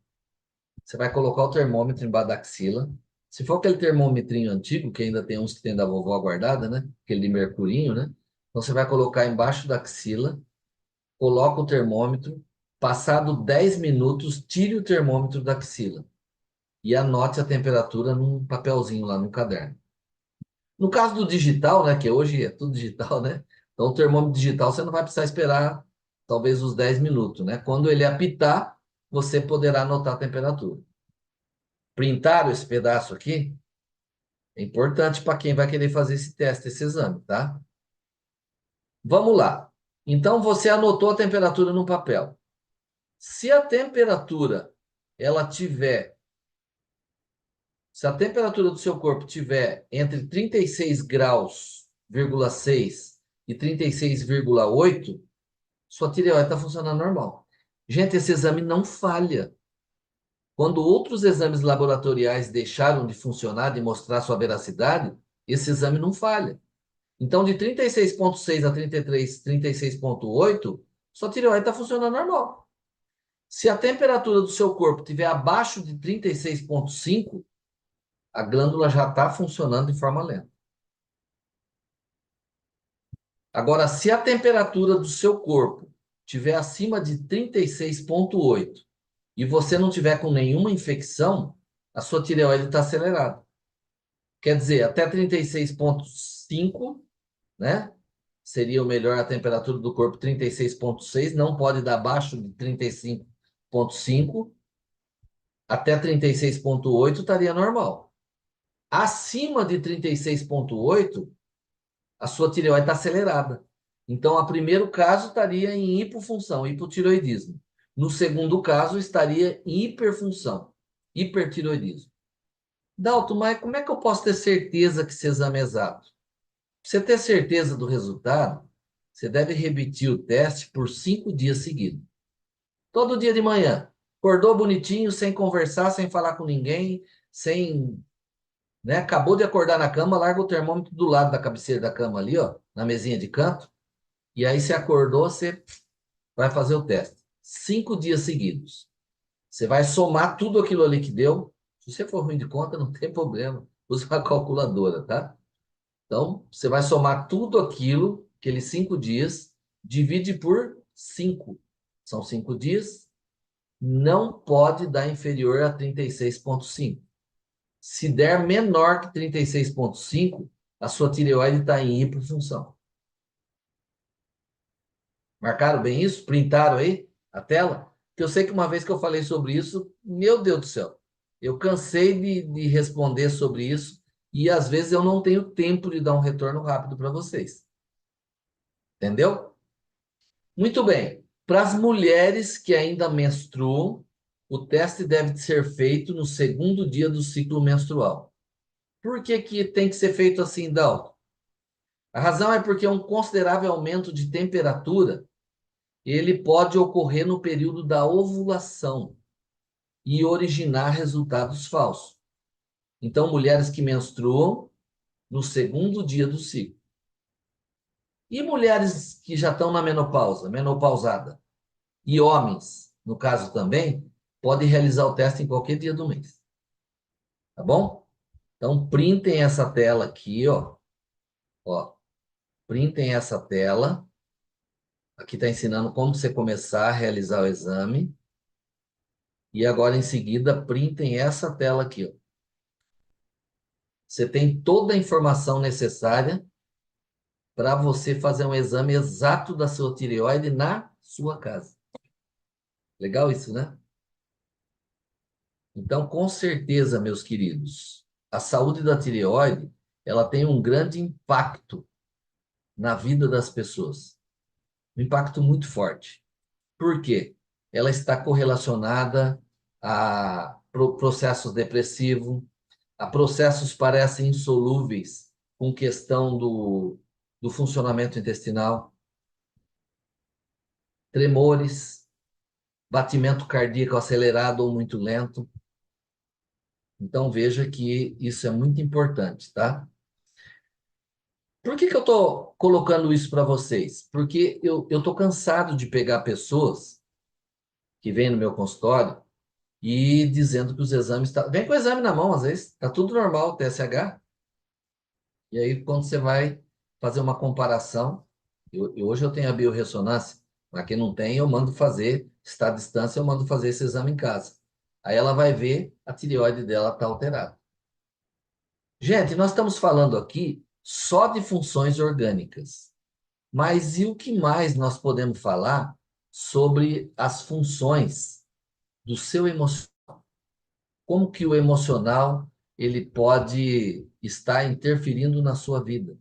Você vai colocar o termômetro embaixo da axila. Se for aquele termômetrinho antigo, que ainda tem uns que tem da vovó guardada, né? Aquele de mercurinho, né? Então você vai colocar embaixo da axila, coloca o termômetro, passado 10 minutos, tire o termômetro da axila e anote a temperatura num papelzinho lá no caderno. No caso do digital, né, que hoje é tudo digital, né? Então o termômetro digital você não vai precisar esperar talvez os 10 minutos, né? Quando ele apitar, você poderá anotar a temperatura. Printaram esse pedaço aqui? É importante para quem vai querer fazer esse teste, esse exame, tá? Vamos lá. Então você anotou a temperatura no papel. Se a temperatura ela tiver, se a temperatura do seu corpo tiver entre 36 graus,6 e 36,8, sua tireoide está funcionando normal. Gente, esse exame não falha. Quando outros exames laboratoriais deixaram de funcionar, de mostrar sua veracidade, esse exame não falha. Então, de 36,6 a 36,8, sua tireoide está funcionando normal. Se a temperatura do seu corpo estiver abaixo de 36,5, a glândula já está funcionando de forma lenta. Agora, se a temperatura do seu corpo estiver acima de 36,8 e você não tiver com nenhuma infecção, a sua tireoide está acelerada. Quer dizer, até 36,5, né? Seria o melhor a temperatura do corpo, 36,6, não pode dar abaixo de 35,5. Até 36,8 estaria normal. Acima de 36,8, a sua tireoide está acelerada. Então, o primeiro caso estaria em hipofunção, hipotireoidismo. No segundo caso, estaria em hiperfunção, hipertireoidismo. Dalton, mas como é que eu posso ter certeza que esse exame é exato? Para você ter certeza do resultado, você deve repetir o teste por 5 dias seguidos. Todo dia de manhã. Acordou bonitinho, sem conversar, sem falar com ninguém, sem, né? Acabou de acordar na cama, larga o termômetro do lado da cabeceira da cama ali, ó, na mesinha de canto. E aí você acordou, você vai fazer o teste. 5 dias seguidos. Você vai somar tudo aquilo ali que deu. Se você for ruim de conta, não tem problema. Use uma calculadora, tá? Então, você vai somar tudo aquilo, aqueles 5 dias, divide por 5. São 5 dias, não pode dar inferior a 36,5. Se der menor que 36,5, a sua tireoide está em hiperfunção. Marcaram bem isso? Printaram aí a tela? Porque eu sei que uma vez que eu falei sobre isso, meu Deus do céu, eu cansei de responder sobre isso e às vezes eu não tenho tempo de dar um retorno rápido para vocês. Entendeu? Muito bem. Para as mulheres que ainda menstruam, o teste deve ser feito no segundo dia do ciclo menstrual. Por que que tem que ser feito assim, Dalton? A razão é porque um considerável aumento de temperatura, ele pode ocorrer no período da ovulação e originar resultados falsos. Então, mulheres que menstruam no segundo dia do ciclo. E mulheres que já estão na menopausa, menopausada, e homens, no caso também, podem realizar o teste em qualquer dia do mês. Tá bom? Então, printem essa tela aqui, ó. Ó, printem essa tela. Aqui está ensinando como você começar a realizar o exame. E agora, em seguida, printem essa tela aqui, ó. Você tem toda a informação necessária para você fazer um exame exato da sua tireoide na sua casa. Legal isso, né? Então, com certeza, meus queridos, a saúde da tireoide, ela tem um grande impacto na vida das pessoas. Um impacto muito forte. Por quê? Ela está correlacionada a processos depressivos, a processos parecem insolúveis com questão do funcionamento intestinal, tremores, batimento cardíaco acelerado ou muito lento. Então, veja que isso é muito importante, tá? Por que que eu estou colocando isso para vocês? Porque eu estou cansado de pegar pessoas que vêm no meu consultório e dizendo que os exames... Vem com o exame na mão, às vezes, está tudo normal, TSH. E aí, quando você vai fazer uma comparação, hoje eu tenho a biorressonância, mas quem não tem, eu mando fazer, está à distância, eu mando fazer esse exame em casa. Aí ela vai ver, a tireoide dela está alterada. Gente, nós estamos falando aqui só de funções orgânicas. Mas e o que mais nós podemos falar sobre as funções do seu emocional? Como que o emocional ele pode estar interferindo na sua vida?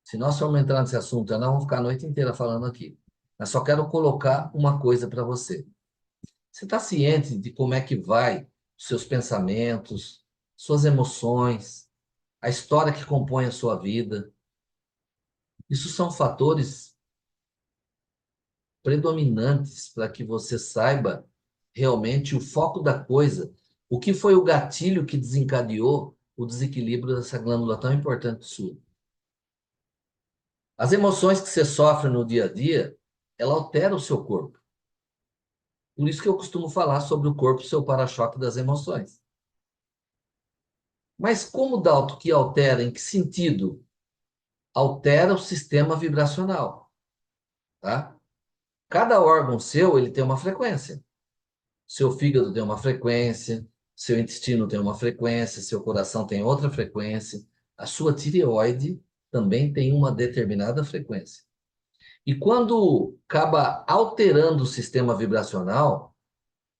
Se nós formos entrar nesse assunto, nós vamos ficar a noite inteira falando aqui. Mas só quero colocar uma coisa para você. Você está ciente de como é que vai os seus pensamentos, suas emoções, a história que compõe a sua vida? Isso são fatores predominantes para que você saiba realmente o foco da coisa. O que foi o gatilho que desencadeou o desequilíbrio dessa glândula tão importante sua? As emoções que você sofre no dia a dia, ela altera o seu corpo. Por isso que eu costumo falar sobre o corpo, seu para-choque das emoções. Mas como, Dalton, que altera? Em que sentido? Altera o sistema vibracional, tá? Cada órgão seu, ele tem uma frequência. Seu fígado tem uma frequência, seu intestino tem uma frequência, seu coração tem outra frequência, a sua tireoide também tem uma determinada frequência. E quando acaba alterando o sistema vibracional,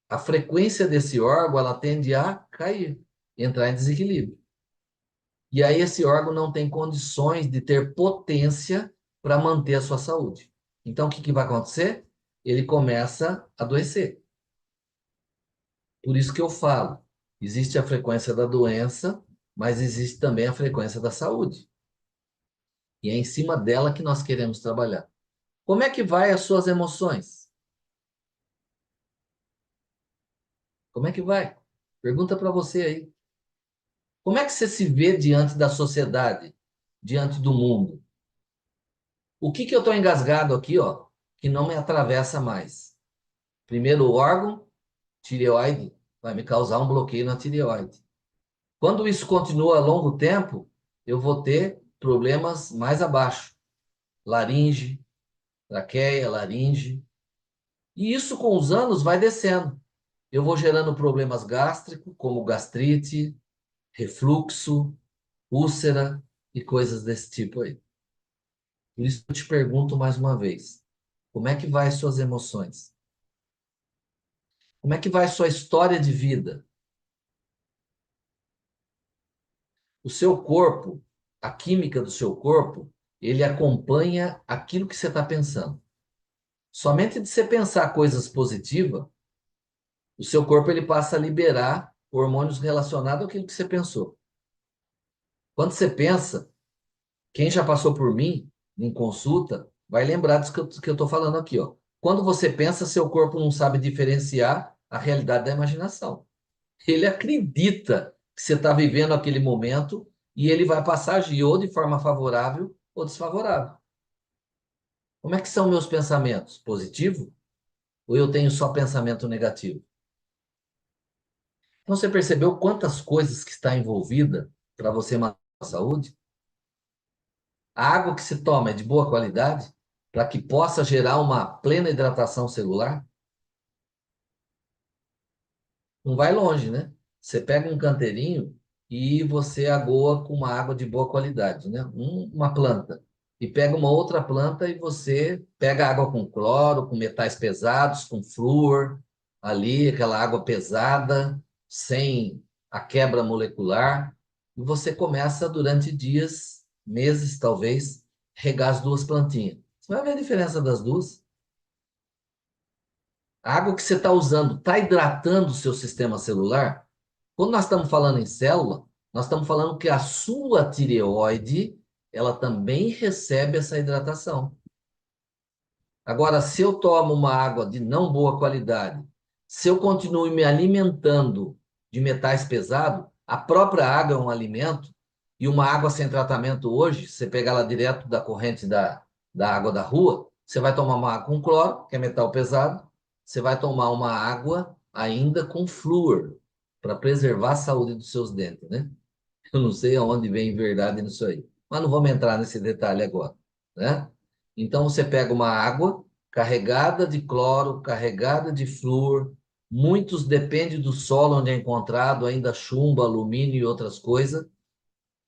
a frequência desse órgão ela tende a cair, entrar em desequilíbrio. E aí esse órgão não tem condições de ter potência para manter a sua saúde. Então o que vai acontecer? Ele começa a adoecer. Por isso que eu falo, existe a frequência da doença, mas existe também a frequência da saúde. E é em cima dela que nós queremos trabalhar. Como é que vai as suas emoções? Como é que vai? Pergunta para você aí. Como é que você se vê diante da sociedade, diante do mundo? O que eu estou engasgado aqui, ó, que não me atravessa mais? Primeiro órgão, tireoide, vai me causar um bloqueio na tireoide. Quando isso continua a longo tempo, eu vou ter problemas mais abaixo. Laringe, traqueia, laringe. E isso com os anos vai descendo. Eu vou gerando problemas gástricos, como gastrite, refluxo, úlcera e coisas desse tipo aí. Por isso eu te pergunto mais uma vez, como é que vai suas emoções? Como é que vai sua história de vida? O seu corpo, a química do seu corpo, ele acompanha aquilo que você está pensando. Somente de você pensar coisas positivas, o seu corpo ele passa a liberar hormônios relacionados àquilo que você pensou. Quando você pensa, quem já passou por mim em consulta vai lembrar disso que eu estou falando aqui, ó. Quando você pensa, seu corpo não sabe diferenciar a realidade da imaginação. Ele acredita que você está vivendo aquele momento e ele vai passar a agir ou de forma favorável ou desfavorável. Como é que são meus pensamentos? Positivo? Ou eu tenho só pensamento negativo? Então você percebeu quantas coisas que está envolvida para você manter a saúde? A água que se toma é de boa qualidade para que possa gerar uma plena hidratação celular? Não vai longe, né? Você pega um canteirinho e você agoa com uma água de boa qualidade, né? Uma planta. E pega uma outra planta e você pega água com cloro, com metais pesados, com flúor, ali, aquela água pesada, sem a quebra molecular. E você começa durante dias, meses talvez, regar as duas plantinhas. Você vai ver a diferença das duas. A água que você está usando está hidratando o seu sistema celular? Quando nós estamos falando em célula, nós estamos falando que a sua tireoide, ela também recebe essa hidratação. Agora, se eu tomo uma água de não boa qualidade, se eu continuo me alimentando de metais pesados, a própria água é um alimento, e uma água sem tratamento hoje, se você pegar ela direto da corrente da água da rua, você vai tomar uma água com cloro, que é metal pesado, você vai tomar uma água ainda com flúor, para preservar a saúde dos seus dentes, né? Eu não sei aonde vem verdade nisso aí, mas não vamos entrar nesse detalhe agora, né? Então você pega uma água carregada de cloro, carregada de flúor, muitos depende do solo onde é encontrado, ainda chumbo, alumínio e outras coisas,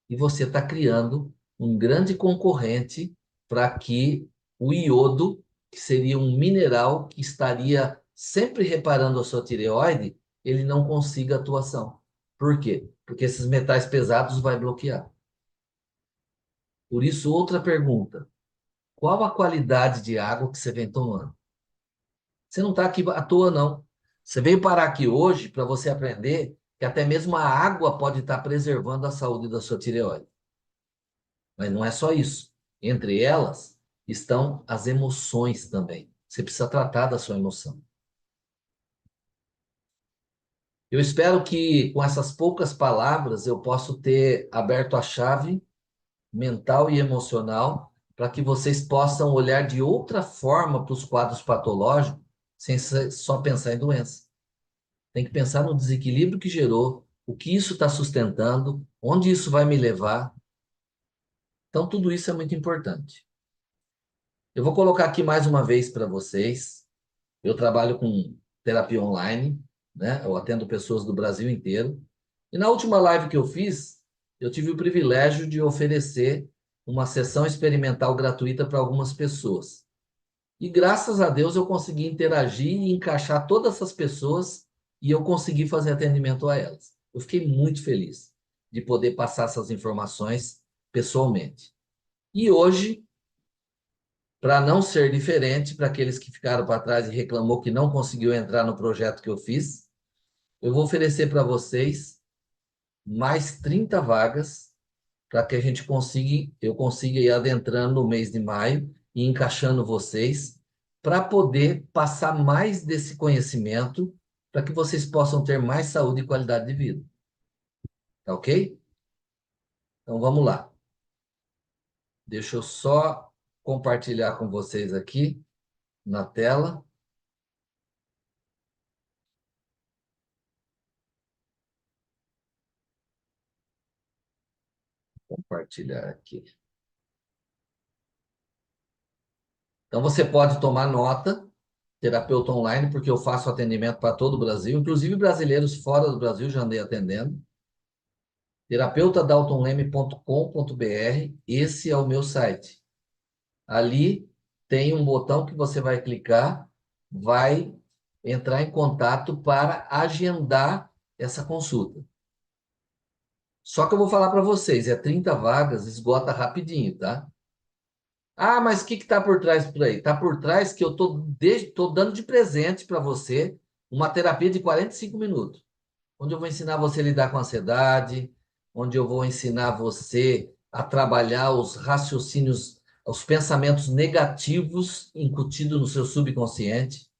e você está criando um grande concorrente para que o iodo, que seria um mineral que estaria sempre reparando a sua tireoide, ele não consiga atuação. Por quê? Porque esses metais pesados vai bloquear. Por isso, outra pergunta. Qual a qualidade de água que você vem tomando? Você não está aqui à toa, não. Você veio parar aqui hoje para você aprender que até mesmo a água pode estar preservando a saúde da sua tireoide. Mas não é só isso. Entre elas estão as emoções também. Você precisa tratar da sua emoção. Eu espero que com essas poucas palavras eu possa ter aberto a chave mental e emocional para que vocês possam olhar de outra forma para os quadros patológicos, sem só pensar em doença. Tem que pensar no desequilíbrio que gerou o que isso está sustentando, onde isso vai me levar. Então, tudo isso é muito importante. Eu vou colocar aqui mais uma vez para vocês. Eu trabalho com terapia online, né? Eu atendo pessoas do Brasil inteiro. E na última live que eu fiz, eu tive o privilégio de oferecer uma sessão experimental gratuita para algumas pessoas. E graças a Deus eu consegui interagir e encaixar todas essas pessoas e eu consegui fazer atendimento a elas. Eu fiquei muito feliz de poder passar essas informações pessoalmente. E hoje, para não ser diferente, para aqueles que ficaram para trás e reclamou que não conseguiu entrar no projeto que eu fiz, eu vou oferecer para vocês mais 30 vagas para que a gente consiga, eu consiga ir adentrando no mês de maio e encaixando vocês para poder passar mais desse conhecimento para que vocês possam ter mais saúde e qualidade de vida. Tá ok? Então vamos lá. Deixa eu só compartilhar com vocês aqui na tela. Compartilhar aqui. Então você pode tomar nota, terapeuta online, porque eu faço atendimento para todo o Brasil, inclusive brasileiros fora do Brasil já andei atendendo. terapeutadaltonleme.com.br, esse é o meu site. Ali tem um botão que você vai clicar, vai entrar em contato para agendar essa consulta. Só que eu vou falar para vocês, é 30 vagas, esgota rapidinho, tá? Ah, mas o que está por trás por aí? Está por trás que eu tô dando de presente para você uma terapia de 45 minutos, onde eu vou ensinar você a lidar com a ansiedade, onde eu vou ensinar você a trabalhar os raciocínios, os pensamentos negativos incutidos no seu subconsciente,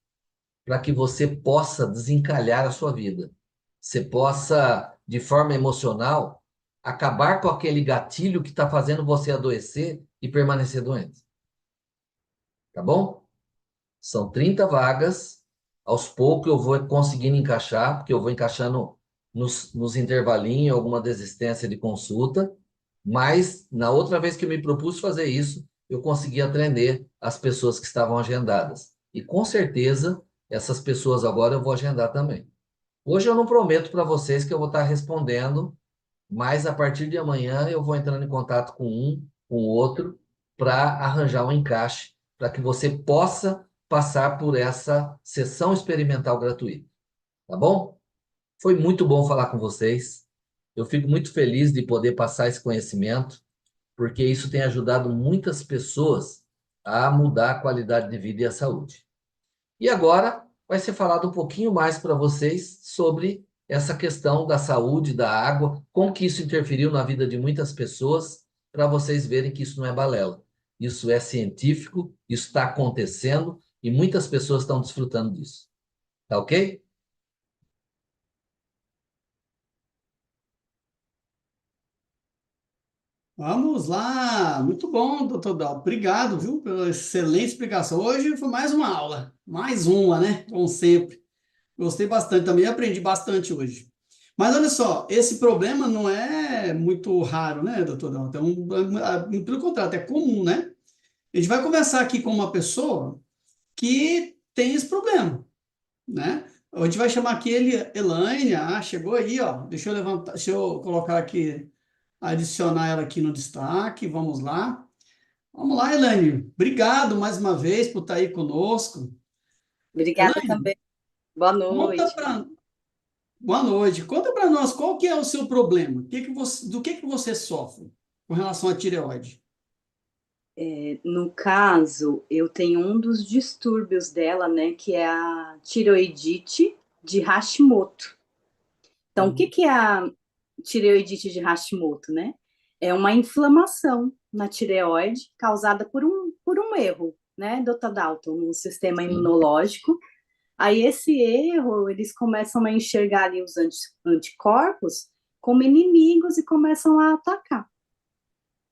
para que você possa desencalhar a sua vida. Você possa, de forma emocional, acabar com aquele gatilho que está fazendo você adoecer e permanecer doente. Tá bom? São 30 vagas. Aos poucos eu vou conseguindo encaixar, porque eu vou encaixando nos intervalinhos alguma desistência de consulta. Mas, na outra vez que eu me propus fazer isso, eu consegui atender as pessoas que estavam agendadas. E, com certeza, essas pessoas agora eu vou agendar também. Hoje eu não prometo para vocês que eu vou estar respondendo, mas a partir de amanhã eu vou entrando em contato com um, com o outro, para arranjar um encaixe, para que você possa passar por essa sessão experimental gratuita. Tá bom? Foi muito bom falar com vocês. Eu fico muito feliz de poder passar esse conhecimento, porque isso tem ajudado muitas pessoas a mudar a qualidade de vida e a saúde. E agora vai ser falado um pouquinho mais para vocês sobre essa questão da saúde, da água, como que isso interferiu na vida de muitas pessoas, para vocês verem que isso não é balela. Isso é científico, isso está acontecendo e muitas pessoas estão desfrutando disso. Tá ok? Vamos lá, muito bom, doutor Dal. Obrigado, viu, pela excelente explicação. Hoje foi mais uma aula, mais uma, né? Como sempre. Gostei bastante também, aprendi bastante hoje. Mas olha só, esse problema não é muito raro, né, doutor Dal? Então, pelo contrário, é comum, né? A gente vai começar aqui com uma pessoa que tem esse problema, né? A gente vai chamar aqui ele Elaine. Ah, chegou aí, ó. Deixa eu levantar, deixa eu colocar aqui, adicionar ela aqui no destaque. Vamos lá. Vamos lá, Elaine. Obrigado mais uma vez por estar aí conosco. Obrigada Elaine, também. Boa conta noite. para boa noite. Conta para nós qual que é o seu problema? Do que você sofre com relação à tireoide? No caso, eu tenho um dos distúrbios dela, né, que é a tireoidite de Hashimoto. Então, o que é a tireoidite de Hashimoto, né? É uma inflamação na tireoide causada por um erro, né, Dr. Dalton, no sistema imunológico. Aí esse erro, eles começam a enxergar ali os anticorpos como inimigos e começam a atacar.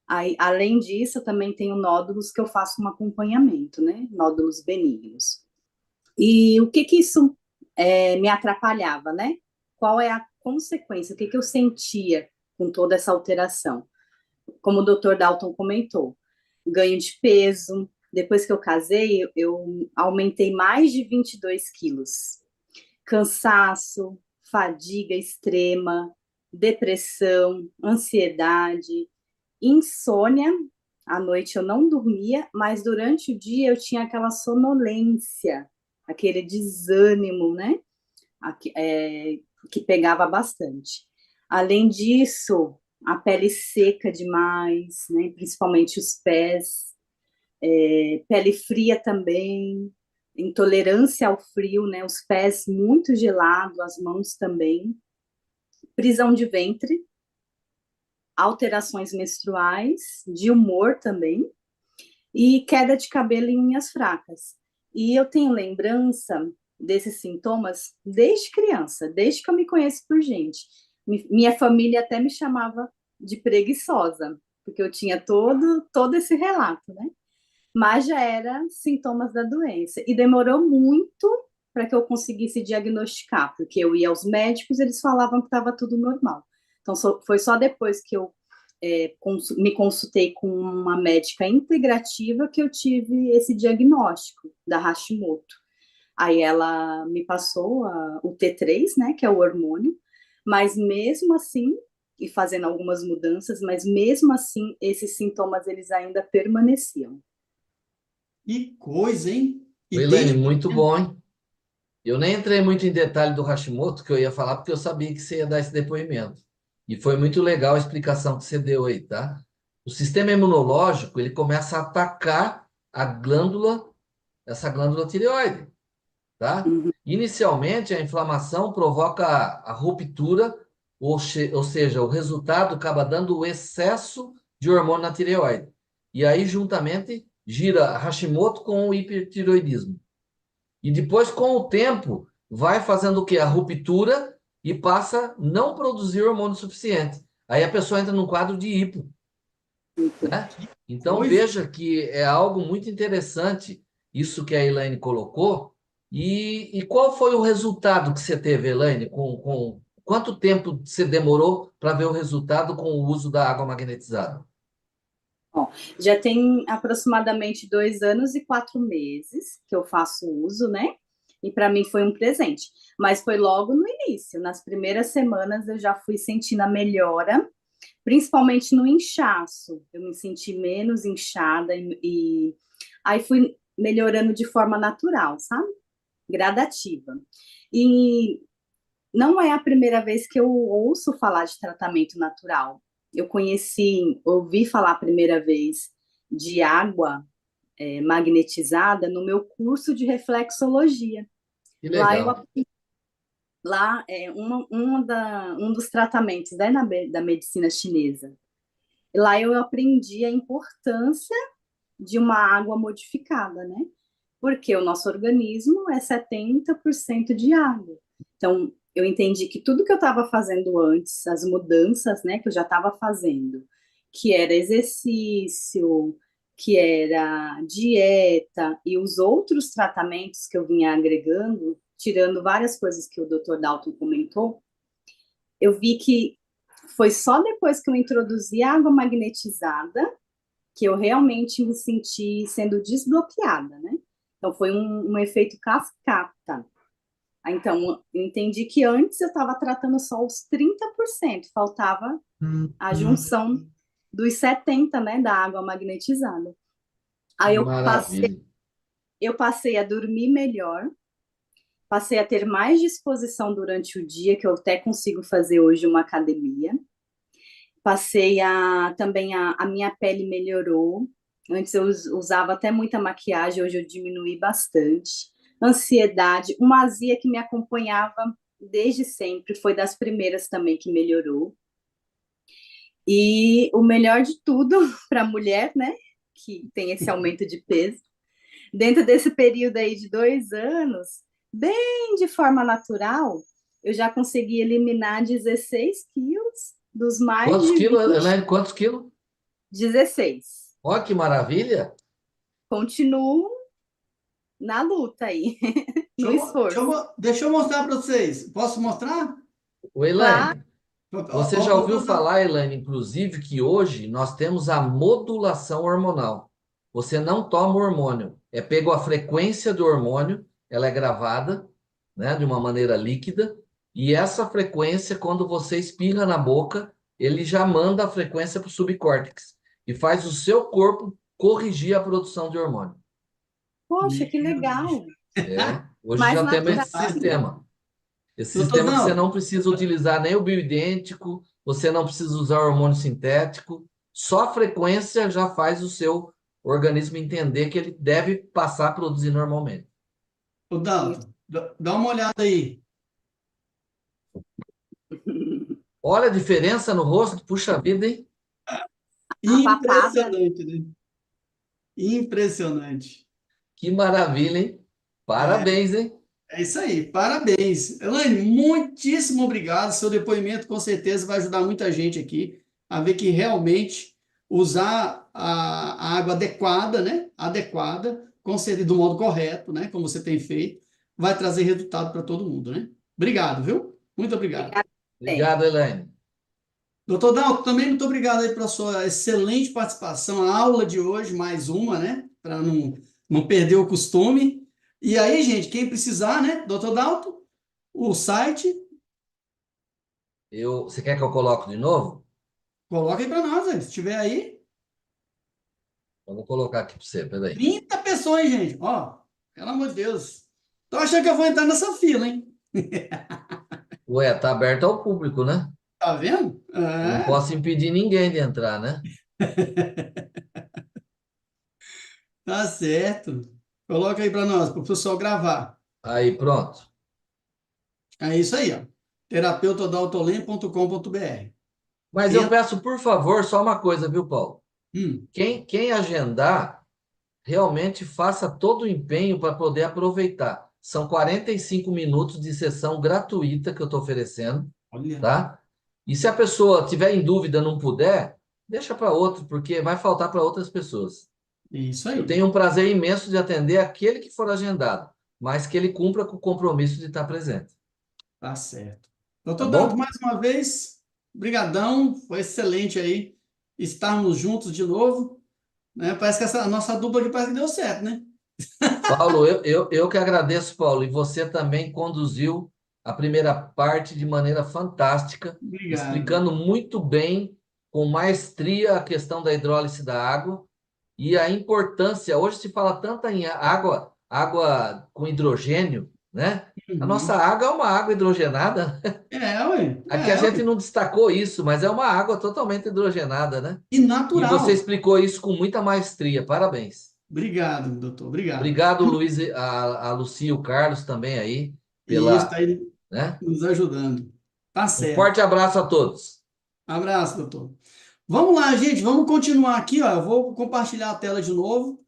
Aí, além disso, eu também tenho nódulos que eu faço um acompanhamento, né? Nódulos benignos. E o que isso me atrapalhava, né? Qual consequência, o que eu sentia com toda essa alteração. Como o Dr. Dalton comentou, ganho de peso. Depois que eu casei, eu aumentei mais de 22 quilos. Cansaço, fadiga extrema, depressão, ansiedade, insônia. À noite eu não dormia, mas durante o dia eu tinha aquela sonolência, aquele desânimo, né? Que pegava bastante. Além disso, a pele seca demais, né? Principalmente os pés, pele fria também, intolerância ao frio, né? Os pés muito gelados, as mãos também, prisão de ventre, alterações menstruais, de humor também, e queda de cabelo em unhas fracas. E eu tenho lembrança desses sintomas desde criança, desde que eu me conheço por gente. Minha família até me chamava de preguiçosa, porque eu tinha todo esse relato, né? Mas já era sintomas da doença. E demorou muito para que eu conseguisse diagnosticar, porque eu ia aos médicos, eles falavam que estava tudo normal. Então, foi só depois que eu me consultei com uma médica integrativa que eu tive esse diagnóstico da Hashimoto. Aí ela me passou o T3, né, que é o hormônio, mas mesmo assim, e fazendo algumas mudanças, mas mesmo assim, esses sintomas, eles ainda permaneciam. Que coisa, hein? E Elaine, tem... muito bom, hein? Eu nem entrei muito em detalhe do Hashimoto, que eu ia falar, porque eu sabia que você ia dar esse depoimento. E foi muito legal a explicação que você deu aí, tá? O sistema imunológico, ele começa a atacar essa glândula tireoide, tá? Uhum. Inicialmente, a inflamação provoca a ruptura, ou seja, o resultado acaba dando o excesso de hormônio na tireoide. E aí, juntamente, gira Hashimoto com o hipertireoidismo. E depois, com o tempo, vai fazendo o quê? A ruptura e passa a não produzir hormônio suficiente. Aí a pessoa entra num quadro de hipo, né? Então, Coisa. veja que é algo muito interessante isso que a Elaine colocou. E qual foi o resultado que você teve, Elaine? Quanto tempo você demorou para ver o resultado com o uso da água magnetizada? Bom, já tem aproximadamente 2 anos e 4 meses que eu faço uso, né? E para mim foi um presente. Mas foi logo no início, nas primeiras semanas eu já fui sentindo a melhora, principalmente no inchaço. Eu me senti menos inchada e aí fui melhorando de forma natural, sabe? Gradativa. E não é a primeira vez que eu ouço falar de tratamento natural. Eu ouvi falar a primeira vez de água magnetizada no meu curso de reflexologia. Que Lá eu legal. lá é um dos tratamentos, né, da medicina chinesa. Lá eu aprendi a importância de uma água modificada, né? Porque o nosso organismo é 70% de água. Então, eu entendi que tudo que eu estava fazendo antes, as mudanças, né, que eu já estava fazendo, que era exercício, que era dieta e os outros tratamentos que eu vinha agregando, tirando várias coisas que o Dr. Dalton comentou, eu vi que foi só depois que eu introduzi a água magnetizada que eu realmente me senti sendo desbloqueada, né? Então, foi um efeito cascata. Então, eu entendi que antes eu estava tratando só os 30%, faltava a junção dos 70%, né, da água magnetizada. Aí Maravilha. eu passei a dormir melhor, passei a ter mais disposição durante o dia, que eu até consigo fazer hoje uma academia. Também a minha pele melhorou. Antes eu usava até muita maquiagem, hoje eu diminui bastante. Ansiedade, uma azia que me acompanhava desde sempre, foi das primeiras também que melhorou. E o melhor de tudo para a mulher, né, que tem esse aumento de peso, dentro desse período aí de 2 anos, bem de forma natural, eu já consegui eliminar 16 quilos dos mais Quantos de quilos, 20, Elaine? Quantos quilos? 16. Olha que maravilha. Continuo na luta aí, no esforço. Deixa eu mostrar para vocês. Posso mostrar? O Claro. Elaine, você já ouviu Doutor, falar, Elaine, inclusive, que hoje nós temos a modulação hormonal. Você não toma o hormônio, é pego a frequência do hormônio, ela é gravada, né, de uma maneira líquida, e essa frequência, quando você espirra na boca, ele já manda a frequência para o subcórtex e faz o seu corpo corrigir a produção de hormônio. Poxa, que meu Deus. legal. Hoje Mais já temos natural. esse sistema. Esse Doutor sistema que você Dalton, não precisa utilizar nem o bioidêntico, você não precisa usar hormônio sintético, só a frequência já faz o seu organismo entender que ele deve passar a produzir normalmente. ô Dalton, dá uma olhada aí. Olha a diferença no rosto, puxa vida, hein? A papada. Impressionante, né? Impressionante. Que maravilha, hein? Parabéns, hein? É isso aí, parabéns. Elaine, muitíssimo obrigado. Seu depoimento com certeza vai ajudar muita gente aqui a ver que realmente usar a água adequada, né? Adequada, com certeza do modo correto, né? Como você tem feito, vai trazer resultado para todo mundo, né? Obrigado, viu? Muito obrigado. Obrigada. Obrigado, Elaine. Doutor Dalton, também muito obrigado aí pela sua excelente participação, a aula de hoje, mais uma, né? Para não perder o costume. E aí, gente, quem precisar, né? Doutor Dalton, o site, Você quer que eu coloque de novo? coloca aí para nós, né? Se tiver aí, Eu vou colocar aqui para você, peraí. 30 pessoas, hein, gente. Ó, pelo amor de Deus. Tô achando que eu vou entrar nessa fila, hein? Ué, tá aberto ao público, né? Tá vendo? Eu não É, posso impedir ninguém de entrar, né? tá certo. Coloca aí para nós, para o pessoal gravar. Aí, pronto. É isso aí, ó. terapeutadaltolen.com.br. Mas eu Entra. peço, por favor, só uma coisa, viu, Paulo? Hum. Quem agendar, realmente faça todo o empenho para poder aproveitar. São 45 minutos de sessão gratuita que eu estou oferecendo, Olha, tá? E se a pessoa tiver em dúvida, não puder, deixa para outro, porque vai faltar para outras pessoas. é isso Eu aí. tenho um prazer imenso de atender aquele que for agendado, mas que ele cumpra com o compromisso de estar presente, Tá certo. tá Doutor Danto, bom? mais uma vez, brigadão, foi excelente aí estarmos juntos de novo, né? Parece que essa nossa dupla aqui parece que deu certo, né? Paulo, eu que agradeço, Paulo, e você também conduziu a primeira parte de maneira fantástica, Obrigado. explicando muito bem, com maestria, a questão da hidrólise da água e a importância. Hoje se fala tanto em água com hidrogênio, né? A nossa Uhum. água é uma água hidrogenada. Ué, Aqui a gente ué. não destacou isso, mas é uma água totalmente hidrogenada, né? E E você natural. explicou isso com muita maestria. Parabéns. Obrigado, doutor, obrigado. Obrigado, Luiz, a Lucia e o Carlos também aí, E isso está pela, aí né? nos ajudando. Tá Um certo. forte abraço a todos. Abraço, doutor. Vamos lá, gente, vamos continuar aqui, ó. Eu vou compartilhar a tela de novo.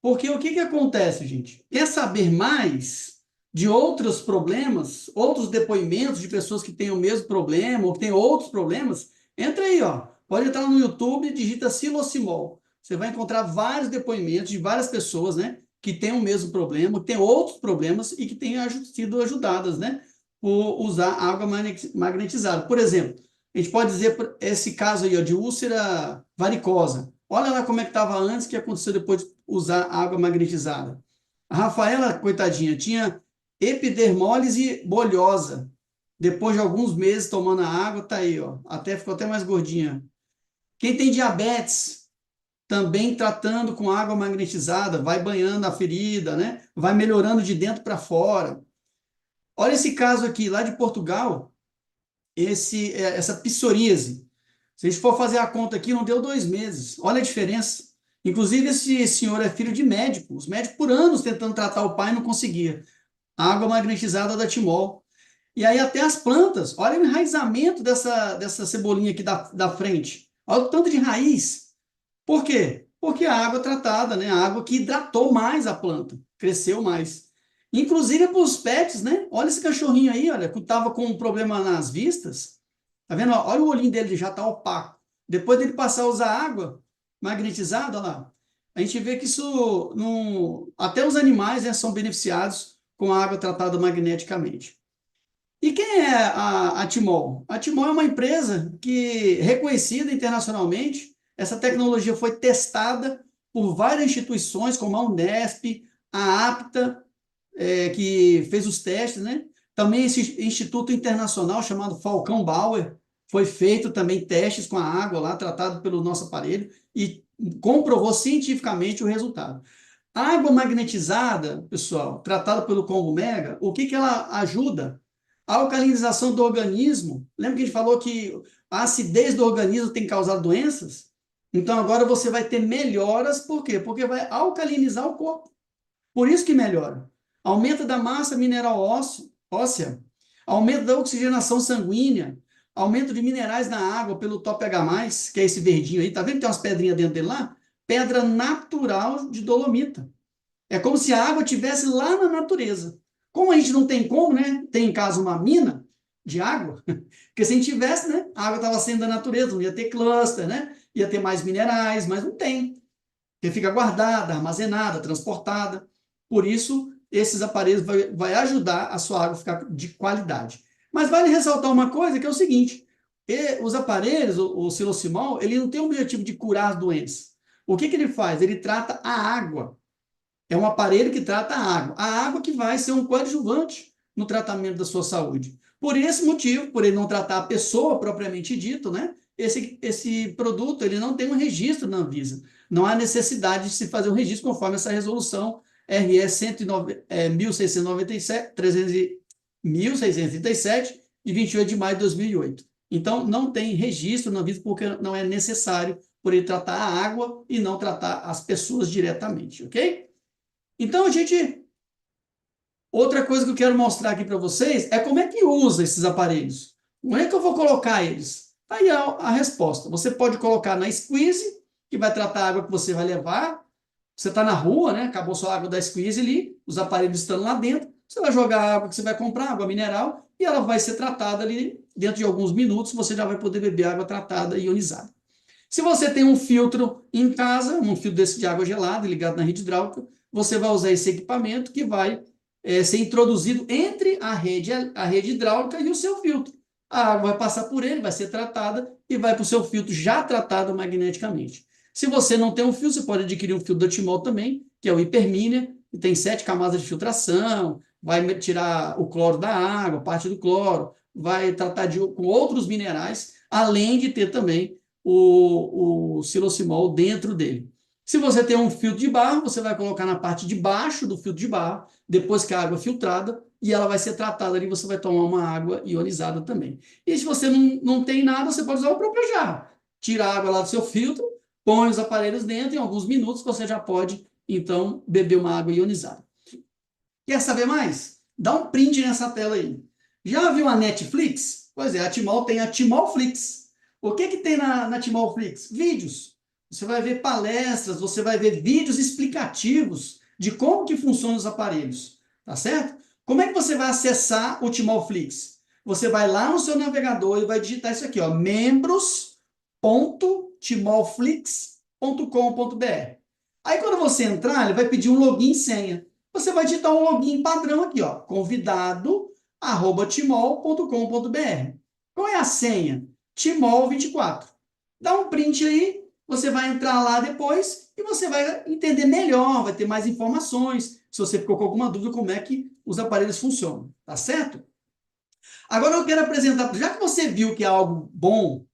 Porque o que que acontece, gente? Quer saber mais de outros problemas, outros depoimentos de pessoas que têm o mesmo problema ou que têm outros problemas? Entra aí, ó. Pode entrar no YouTube e digita Silocimol. Você vai encontrar vários depoimentos de várias pessoas, né, que têm o mesmo problema, que têm outros problemas e que têm sido ajudadas, né, por usar água magnetizada. Por exemplo, a gente pode dizer esse caso aí, ó, de úlcera varicosa. Olha lá como é que estava antes, o que aconteceu depois de usar água magnetizada. A Rafaela, coitadinha, tinha epidermólise bolhosa. Depois de alguns meses tomando a água, tá aí, ó. Ficou até mais gordinha. Quem tem diabetes, também tratando com água magnetizada, vai banhando a ferida, né? Vai melhorando de dentro para fora. Olha esse caso aqui, lá de Portugal, essa psoríase. Se a gente for fazer a conta aqui, não deu 2 meses. Olha a diferença. Inclusive, esse senhor é filho de médico. Os médicos por anos tentando tratar o pai não conseguia. Água magnetizada da Timol. E aí até as plantas. Olha o enraizamento dessa cebolinha aqui da frente. Olha o tanto de raiz. Por quê? Porque a água tratada, né? A água que hidratou mais a planta. Cresceu mais. Inclusive para os pets, né? Olha esse cachorrinho aí, olha, que estava com um problema nas vistas. Tá vendo? Olha o olhinho dele, já está opaco. Depois dele passar a usar água magnetizada, olha lá, a gente vê que isso, não... até os animais, né, são beneficiados com a água tratada magneticamente. E quem é a Timol? A Timol é uma empresa que reconhecida internacionalmente. Essa tecnologia foi testada por várias instituições, como a Unesp, a APTA, que fez os testes, né? Também esse instituto internacional chamado Falcão Bauer foi feito também testes com a água lá, tratado pelo nosso aparelho, e comprovou cientificamente o resultado. A água magnetizada, pessoal, tratada pelo Congo Mega, o que ela ajuda? A alcalinização do organismo. Lembra que a gente falou que a acidez do organismo tem causado doenças? Então agora você vai ter melhoras, por quê? Porque vai alcalinizar o corpo. Por isso que melhora. Aumento da massa mineral óssea, aumento da oxigenação sanguínea, aumento de minerais na água pelo top H+, que é esse verdinho aí. Tá vendo que tem umas pedrinhas dentro dele lá? Pedra natural de dolomita. É como se a água estivesse lá na natureza. Como a gente não tem como, né? Tem em casa uma mina de água, porque se a gente tivesse, né? A água estava saindo da natureza, não ia ter cluster, né? Ia ter mais minerais, mas não tem. Porque fica guardada, armazenada, transportada. Por isso, esses aparelhos vai ajudar a sua água a ficar de qualidade. Mas vale ressaltar uma coisa, que é o seguinte, os aparelhos, o Silocimol, ele não tem o objetivo de curar as doenças. O que ele faz? Ele trata a água. É um aparelho que trata a água que vai ser um coadjuvante no tratamento da sua saúde. Por esse motivo, por ele não tratar a pessoa propriamente dito, né? Esse produto ele não tem um registro na Anvisa. Não há necessidade de se fazer um registro conforme essa resolução RS 1637, de 28 de maio de 2008. Então, não tem registro na Anvisa porque não é necessário por ele tratar a água e não tratar as pessoas diretamente, ok? Então, outra coisa que eu quero mostrar aqui para vocês é como é que usa esses aparelhos. Como é que eu vou colocar eles? Aí a resposta. Você pode colocar na squeeze, que vai tratar a água que você vai levar. Você está na rua, né? Acabou sua água da squeeze ali, os aparelhos estão lá dentro. Você vai jogar a água que você vai comprar, água mineral, e ela vai ser tratada ali dentro de alguns minutos. Você já vai poder beber água tratada e ionizada. Se você tem um filtro em casa, um filtro desse de água gelada ligado na rede hidráulica, você vai usar esse equipamento que vai ser introduzido entre a rede hidráulica e o seu filtro. A água vai passar por ele, vai ser tratada e vai para o seu filtro já tratado magneticamente. Se você não tem um filtro, você pode adquirir um filtro da Timol também, que é o Hipermínia, que tem 7 camadas de filtração, vai tirar o cloro da água, parte do cloro, vai tratar com outros minerais, além de ter também o Silocimol dentro dele. Se você tem um filtro de barro, você vai colocar na parte de baixo do filtro de barro, depois que a água é filtrada, e ela vai ser tratada ali, você vai tomar uma água ionizada também. E se você não tem nada, você pode usar o próprio jarro. Tira a água lá do seu filtro, põe os aparelhos dentro, em alguns minutos você já pode, então, beber uma água ionizada. Quer saber mais? Dá um print nessa tela aí. Já viu a Netflix? Pois é, a Timol tem a Timolflix. O que tem na Timolflix? Vídeos. Você vai ver palestras, você vai ver vídeos explicativos de como que funcionam os aparelhos, tá certo? Como é que você vai acessar o Timolflix? Você vai lá no seu navegador e vai digitar isso aqui, ó, membros.timolflix.com.br. Aí quando você entrar, ele vai pedir um login e senha. Você vai digitar um login padrão aqui, ó, convidado@timol.com.br. Qual é a senha? Timol24. Dá um print aí, você vai entrar lá depois e você vai entender melhor, vai ter mais informações, se você ficou com alguma dúvida, como é que os aparelhos funcionam, tá certo? Agora eu quero apresentar, já que você viu que é algo bom,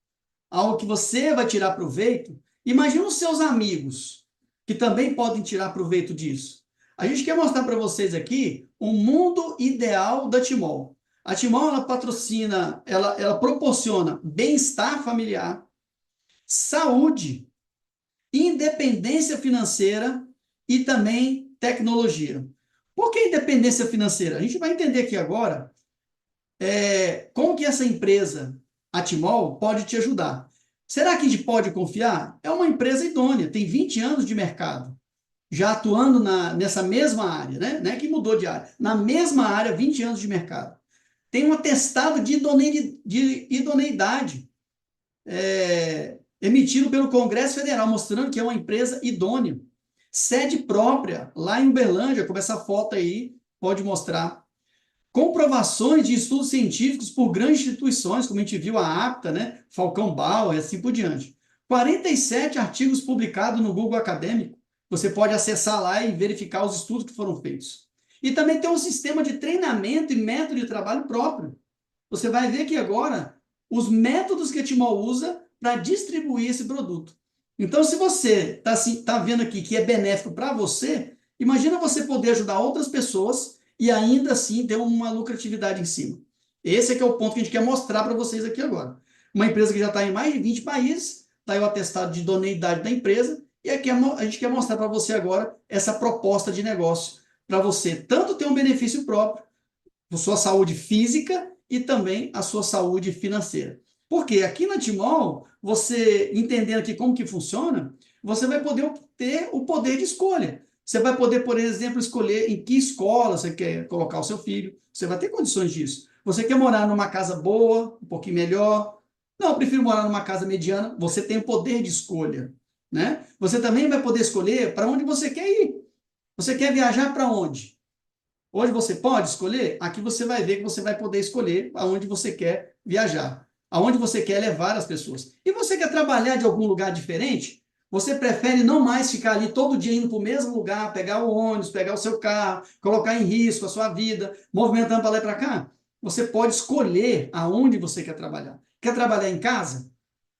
algo que você vai tirar proveito, imagina os seus amigos, que também podem tirar proveito disso. A gente quer mostrar para vocês aqui o mundo ideal da Timol. A Timol, ela patrocina, ela proporciona bem-estar familiar, saúde, independência financeira e também tecnologia. Por que independência financeira? A gente vai entender aqui agora como que essa empresa, a Timol, pode te ajudar. Será que a gente pode confiar? É uma empresa idônea, tem 20 anos de mercado, já atuando nessa mesma área, né? Não é que mudou de área, na mesma área, 20 anos de mercado. Tem um atestado de idoneidade emitido pelo Congresso Federal, mostrando que é uma empresa idônea. Sede própria, lá em Uberlândia, como essa foto aí pode mostrar. comprovações de estudos científicos por grandes instituições, como a gente viu a APTA, né? Falcão Bauer e assim por diante. 47 artigos publicados no Google Acadêmico. Você pode acessar lá e verificar os estudos que foram feitos. E também tem um sistema de treinamento e método de trabalho próprio. Você vai ver aqui agora os métodos que a Timol usa para distribuir esse produto. Então, se você está vendo aqui que é benéfico para você, imagina você poder ajudar outras pessoas e ainda assim ter uma lucratividade em cima. Esse é que é o ponto que a gente quer mostrar para vocês aqui agora. Uma empresa que já está em mais de 20 países, está aí o atestado de idoneidade da empresa, e aqui a gente quer mostrar para você agora essa proposta de negócio, para você tanto ter um benefício próprio, a sua saúde física e também a sua saúde financeira. Porque aqui na Timol, você entendendo aqui como que funciona, você vai poder ter o poder de escolha. Você vai poder, por exemplo, escolher em que escola você quer colocar o seu filho. Você vai ter condições disso. Você quer morar numa casa boa, um pouquinho melhor? Não, eu prefiro morar numa casa mediana. Você tem o poder de escolha, né? Você também vai poder escolher para onde você quer ir. Você quer viajar para onde? Hoje você pode escolher? Aqui você vai ver que você vai poder escolher aonde você quer viajar, aonde você quer levar as pessoas. E você quer trabalhar de algum lugar diferente? Você prefere não mais ficar ali todo dia indo para o mesmo lugar, pegar o ônibus, pegar o seu carro, colocar em risco a sua vida, movimentando para lá e para cá? Você pode escolher aonde você quer trabalhar. Quer trabalhar em casa?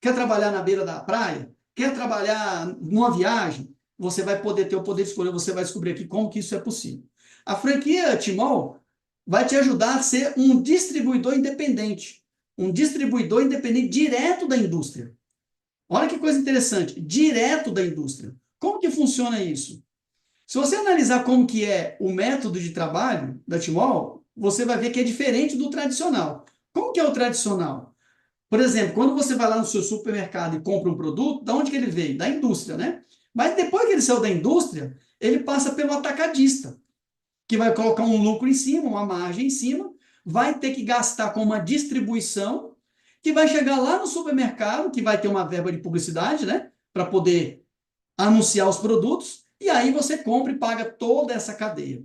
Quer trabalhar na beira da praia? Quer trabalhar numa viagem? Você vai poder ter o poder de escolher, você vai descobrir aqui como que isso é possível. A franquia Timol vai te ajudar a ser um distribuidor independente direto da indústria. Olha que coisa interessante, direto da indústria. Como que funciona isso? Se você analisar como que é o método de trabalho da Timol, você vai ver que é diferente do tradicional. Como que é o tradicional? Por exemplo, quando você vai lá no seu supermercado e compra um produto, da onde que ele veio? Da indústria, né? Mas depois que ele saiu da indústria, ele passa pelo atacadista, que vai colocar um lucro em cima, uma margem em cima, vai ter que gastar com uma distribuição, que vai chegar lá no supermercado, que vai ter uma verba de publicidade, né, para poder anunciar os produtos, e aí você compra e paga toda essa cadeia.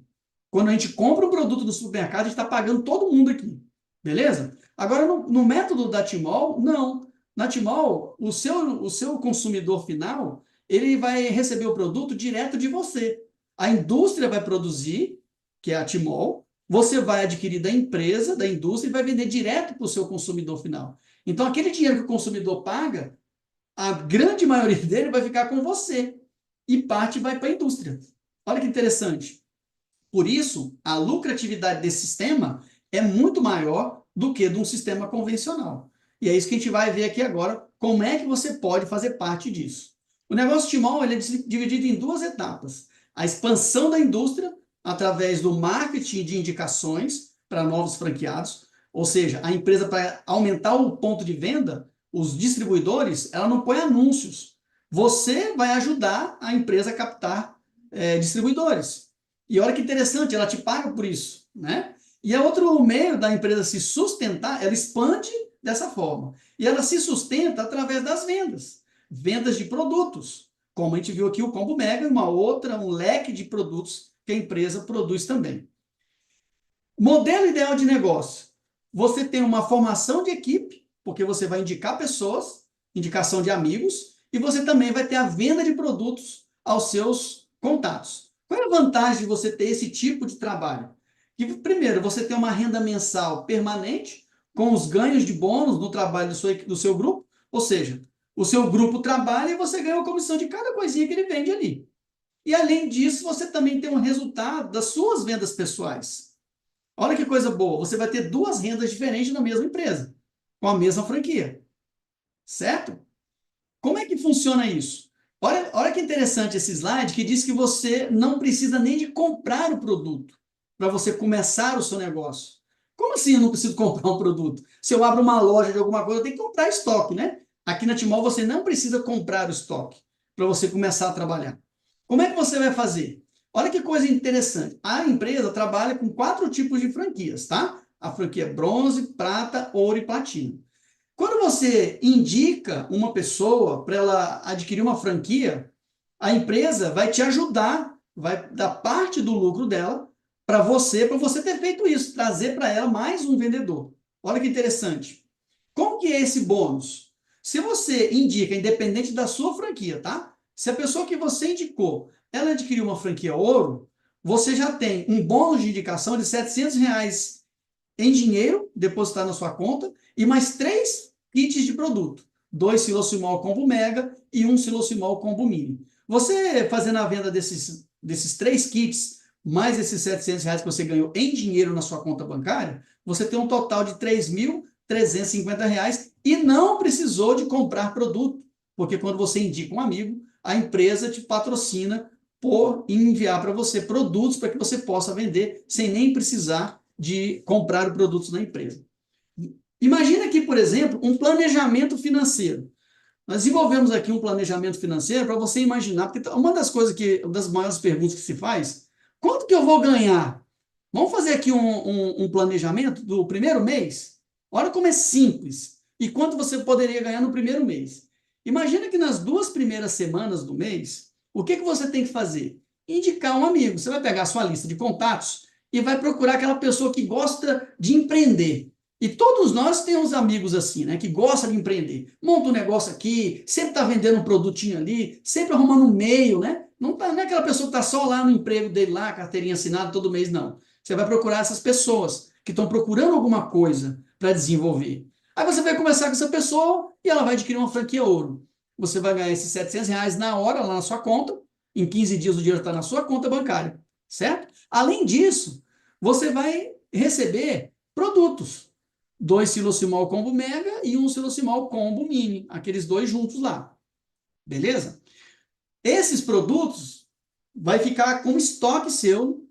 Quando a gente compra um produto do supermercado, a gente está pagando todo mundo aqui, beleza? Agora, no método da Timol, não. Na Timol, o seu consumidor final, ele vai receber o produto direto de você. A indústria vai produzir, que é a Timol, você vai adquirir da empresa, da indústria, e vai vender direto para o seu consumidor final. Então, aquele dinheiro que o consumidor paga, a grande maioria dele vai ficar com você, e parte vai para a indústria. Olha que interessante. Por isso, a lucratividade desse sistema é muito maior do que de um sistema convencional. E é isso que a gente vai ver aqui agora, como é que você pode fazer parte disso. O negócio Timol ele é dividido em duas etapas. A expansão da indústria, através do marketing de indicações para novos franqueados, ou seja, a empresa, para aumentar o ponto de venda, os distribuidores, ela não põe anúncios. Você vai ajudar a empresa a captar distribuidores. E olha que interessante, ela te paga por isso, né? E é outro meio da empresa se sustentar, ela expande dessa forma. E ela se sustenta através das vendas. Vendas de produtos. Como a gente viu aqui, o Combo Mega, um leque de produtos que a empresa produz também. Modelo ideal de negócio. Você tem uma formação de equipe, porque você vai indicar pessoas, indicação de amigos, e você também vai ter a venda de produtos aos seus contatos. Qual é a vantagem de você ter esse tipo de trabalho? Que, primeiro, você tem uma renda mensal permanente, com os ganhos de bônus no trabalho do seu grupo, ou seja, o seu grupo trabalha e você ganha uma comissão de cada coisinha que ele vende ali. E, além disso, você também tem um resultado das suas vendas pessoais. Olha que coisa boa, você vai ter duas rendas diferentes na mesma empresa, com a mesma franquia. Certo? Como é que funciona isso? Olha que interessante esse slide que diz que você não precisa nem de comprar o produto para você começar o seu negócio. Como assim eu não preciso comprar um produto? Se eu abro uma loja de alguma coisa, eu tenho que comprar estoque, né? Aqui na Timol você não precisa comprar o estoque para você começar a trabalhar. Como é que você vai fazer? Olha que coisa interessante. A empresa trabalha com 4 tipos de franquias, tá? A franquia bronze, prata, ouro e platina. Quando você indica uma pessoa para ela adquirir uma franquia, a empresa vai te ajudar, vai dar parte do lucro dela para você ter feito isso, trazer para ela mais um vendedor. Olha que interessante. Como que é esse bônus? Se você indica, independente da sua franquia, tá? Se a pessoa que você indicou, ela adquiriu uma franquia ouro, você já tem um bônus de indicação de R$700 em dinheiro depositado na sua conta e mais 3 kits de produto. 2 Silocimol Combo Mega e 1 Silocimol Combo Mini. Você fazendo a venda desses 3 kits, mais esses R$700 que você ganhou em dinheiro na sua conta bancária, você tem um total de R$3.350 e não precisou de comprar produto, porque quando você indica um amigo, a empresa te patrocina por enviar para você produtos para que você possa vender sem nem precisar de comprar produtos na empresa. Imagina aqui, por exemplo, um planejamento financeiro. Nós desenvolvemos aqui um planejamento financeiro para você imaginar, porque uma das maiores perguntas que se faz, quanto que eu vou ganhar? Vamos fazer aqui um planejamento do primeiro mês? Olha como é simples. E quanto você poderia ganhar no primeiro mês? Imagina que nas 2 primeiras semanas do mês, o que você tem que fazer? Indicar um amigo. Você vai pegar a sua lista de contatos e vai procurar aquela pessoa que gosta de empreender. E todos nós temos amigos assim, né? Que gostam de empreender. Monta um negócio aqui, sempre está vendendo um produtinho ali, sempre arrumando um meio, né? Não é aquela pessoa que está só lá no emprego dele, lá, carteirinha assinada todo mês, não. Você vai procurar essas pessoas que estão procurando alguma coisa para desenvolver. Aí você vai conversar com essa pessoa e ela vai adquirir uma franquia ouro. Você vai ganhar esses R$700 na hora, lá na sua conta. Em 15 dias o dinheiro está na sua conta bancária, certo? Além disso, você vai receber produtos. 2 Silocimol Combo Mega e 1 Silocimol Combo Mini. Aqueles 2 juntos lá. Beleza? Esses produtos vai ficar com estoque seu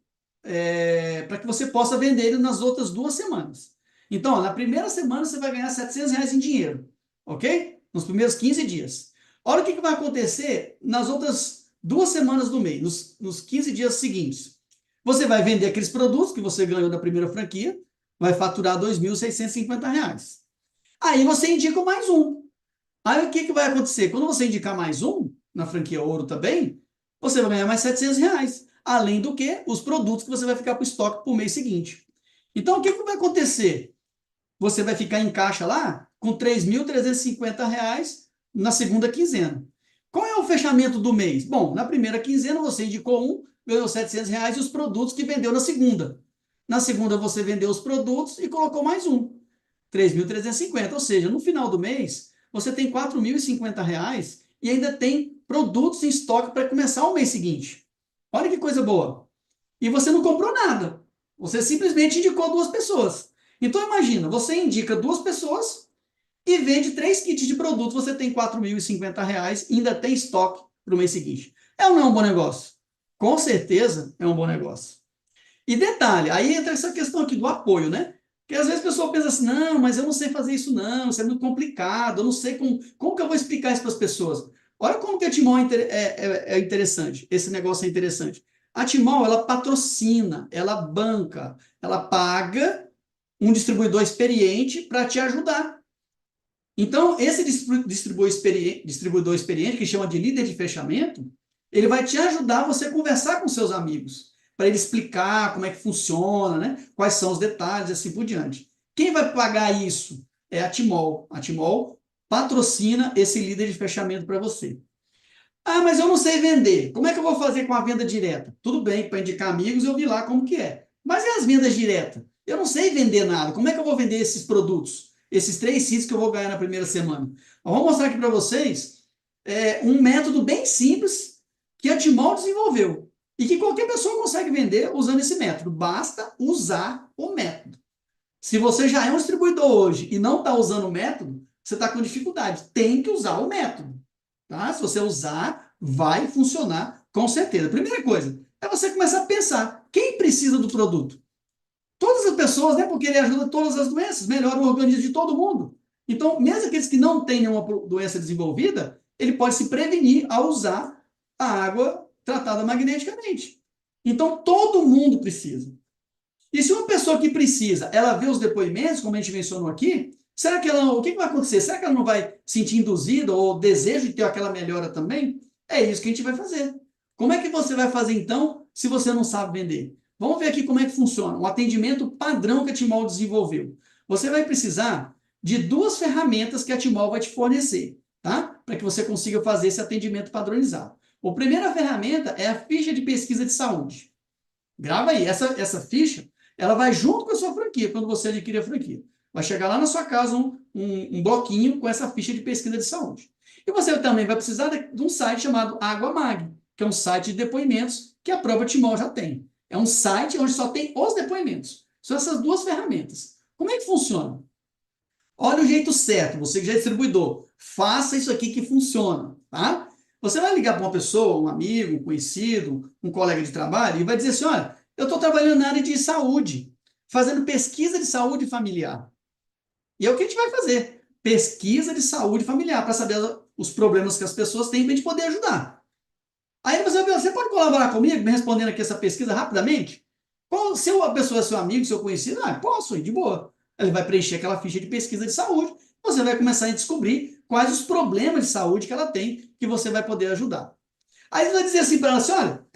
para que você possa vender ele nas outras 2 semanas. Então, ó, na primeira semana você vai ganhar R$700 em dinheiro, ok? Nos primeiros 15 dias. Olha o que vai acontecer nas outras 2 semanas do mês, nos 15 dias seguintes. Você vai vender aqueles produtos que você ganhou da primeira franquia, vai faturar R$2.650. Aí você indica mais um. Aí o que vai acontecer? Quando você indicar mais um, na franquia ouro também, você vai ganhar mais R$700. Além do que os produtos que você vai ficar para o estoque para o mês seguinte. Então, o que vai acontecer? Você vai ficar em caixa lá com R$3.350 na segunda quinzena. Qual é o fechamento do mês? Bom, na primeira quinzena você indicou um, ganhou R$700 e os produtos que vendeu na segunda. Na segunda você vendeu os produtos e colocou mais um, R$3.350. Ou seja, no final do mês, você tem R$4.050 e ainda tem produtos em estoque para começar o mês seguinte. Olha que coisa boa. E você não comprou nada. Você simplesmente indicou 2 pessoas. Então, imagina, você indica 2 pessoas e vende 3 kits de produto. Você tem R$4.050 e ainda tem estoque para o mês seguinte. É ou não é um bom negócio? Com certeza é um bom negócio. E detalhe, aí entra essa questão aqui do apoio, né? Porque às vezes a pessoa pensa assim, não, mas eu não sei fazer isso não, isso é muito complicado, eu não sei como que eu vou explicar isso para as pessoas. Olha como que a Timol é interessante, esse negócio é interessante. A Timol, ela patrocina, ela banca, ela paga um distribuidor experiente para te ajudar. Então, esse distribuidor experiente, que chama de líder de fechamento, ele vai te ajudar a você conversar com seus amigos, para ele explicar como é que funciona, né? Quais são os detalhes, assim por diante. Quem vai pagar isso? É a Timol. A Timol patrocina esse líder de fechamento para você. Ah, mas eu não sei vender. Como é que eu vou fazer com a venda direta? Tudo bem, para indicar amigos eu vi lá como que é. Mas e as vendas diretas? Eu não sei vender nada. Como é que eu vou vender esses produtos? Esses 3 kits que eu vou ganhar na primeira semana? Eu vou mostrar aqui para vocês um método bem simples que a Timol desenvolveu e que qualquer pessoa consegue vender usando esse método. Basta usar o método. Se você já é um distribuidor hoje e não está usando o método, você está com dificuldade. Tem que usar o método. Tá? Se você usar, vai funcionar com certeza. Primeira coisa, é você começar a pensar. Quem precisa do produto? Todas as pessoas, né? Porque ele ajuda todas as doenças, melhora o organismo de todo mundo. Então, mesmo aqueles que não têm nenhuma doença desenvolvida, ele pode se prevenir ao usar a água tratada magneticamente. Então, todo mundo precisa. E se uma pessoa que precisa, ela vê os depoimentos, como a gente mencionou aqui, será que ela, o que vai acontecer? Será que ela não vai se sentir induzida ou desejo de ter aquela melhora também? É isso que a gente vai fazer. Como é que você vai fazer, então, se você não sabe vender? Vamos ver aqui como é que funciona. O atendimento padrão que a Timol desenvolveu. Você vai precisar de 2 ferramentas que a Timol vai te fornecer, tá? Para que você consiga fazer esse atendimento padronizado. A primeira ferramenta é a ficha de pesquisa de saúde. Grava aí, essa ficha, ela vai junto com a sua franquia, quando você adquirir a franquia. Vai chegar lá na sua casa um bloquinho com essa ficha de pesquisa de saúde. E você também vai precisar de um site chamado AguaMag, que é um site de depoimentos que a própria Timol já tem. É um site onde só tem os depoimentos. São essas 2 ferramentas. Como é que funciona? Olha o jeito certo, você que já é distribuidor, faça isso aqui que funciona, tá? Você vai ligar para uma pessoa, um amigo, um conhecido, um colega de trabalho, e vai dizer assim, olha, eu estou trabalhando na área de saúde, fazendo pesquisa de saúde familiar. E é o que a gente vai fazer, pesquisa de saúde familiar, para saber os problemas que as pessoas têm para a gente poder ajudar. Aí você vai ver, você pode colaborar comigo, me respondendo aqui essa pesquisa rapidamente? Se a pessoa é seu amigo, seu conhecido, posso ir, de boa. Ele vai preencher aquela ficha de pesquisa de saúde, você vai começar a descobrir quais os problemas de saúde que ela tem, que você vai poder ajudar. Aí você vai dizer assim para ela, assim, olha,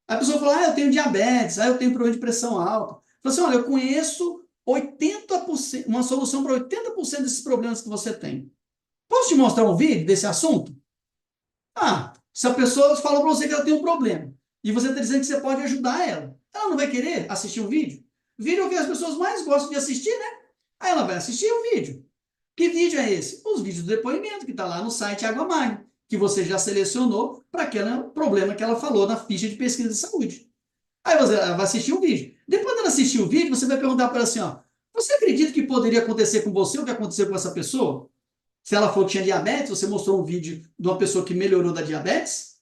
a pessoa fala, eu tenho diabetes, eu tenho problema de pressão alta. Fala assim, olha, eu conheço 80%, uma solução para 80% desses problemas que você tem. Posso te mostrar um vídeo desse assunto? Se a pessoa fala para você que ela tem um problema, e você está dizendo que você pode ajudar ela não vai querer assistir o vídeo? Vídeo é o que as pessoas mais gostam de assistir, né? Aí ela vai assistir o vídeo. Que vídeo é esse? Os vídeos do depoimento, que está lá no site AguaMag, que você já selecionou para aquele problema que ela falou na ficha de pesquisa de saúde. Aí você vai assistir o vídeo. Depois dela assistir o vídeo, você vai perguntar para ela assim, você acredita que poderia acontecer com você o que aconteceu com essa pessoa? Se ela falou que tinha diabetes, você mostrou um vídeo de uma pessoa que melhorou da diabetes,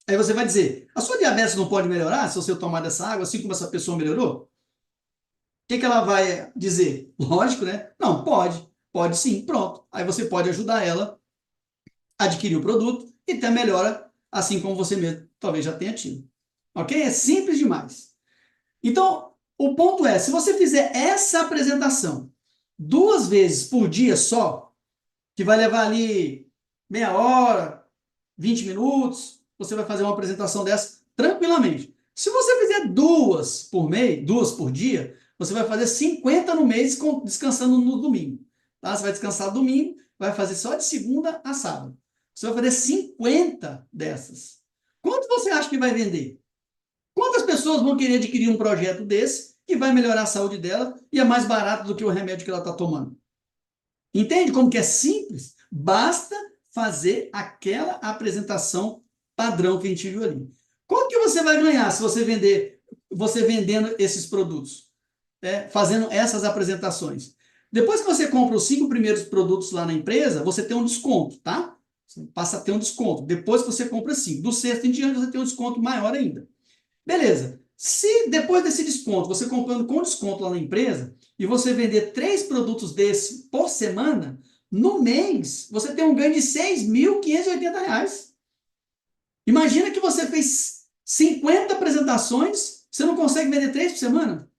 aí você vai dizer, a sua diabetes não pode melhorar se você tomar dessa água, assim como essa pessoa melhorou? O que ela vai dizer? Lógico, né? Não, pode sim, pronto. Aí você pode ajudar ela a adquirir o produto e ter melhora, assim como você mesmo talvez já tenha tido. Ok? É simples demais. Então, o ponto é, se você fizer essa apresentação 2 vezes por dia só, que vai levar ali meia hora, 20 minutos, você vai fazer uma apresentação dessa tranquilamente. Se você fizer 2 por mês, 2 por dia, você vai fazer 50 no mês descansando no domingo. Tá? Você vai descansar no domingo, vai fazer só de segunda a sábado. Você vai fazer 50 dessas. Quanto você acha que vai vender? Quantas pessoas vão querer adquirir um projeto desse que vai melhorar a saúde dela e é mais barato do que o remédio que ela está tomando? Entende como que é simples? Basta fazer aquela apresentação padrão que a gente viu ali. Quanto que você vai ganhar se você vendendo esses produtos? Fazendo essas apresentações. Depois que você compra os 5 primeiros produtos lá na empresa, você tem um desconto, tá? Você passa a ter um desconto. Depois que você compra 5. Do 6º em diante, você tem um desconto maior ainda. Beleza. Se depois desse desconto, você comprando com desconto lá na empresa, e você vender 3 produtos desse por semana, no mês, você tem um ganho de R$ 6.580. Imagina que você fez 50 apresentações, você não consegue vender 3 por semana?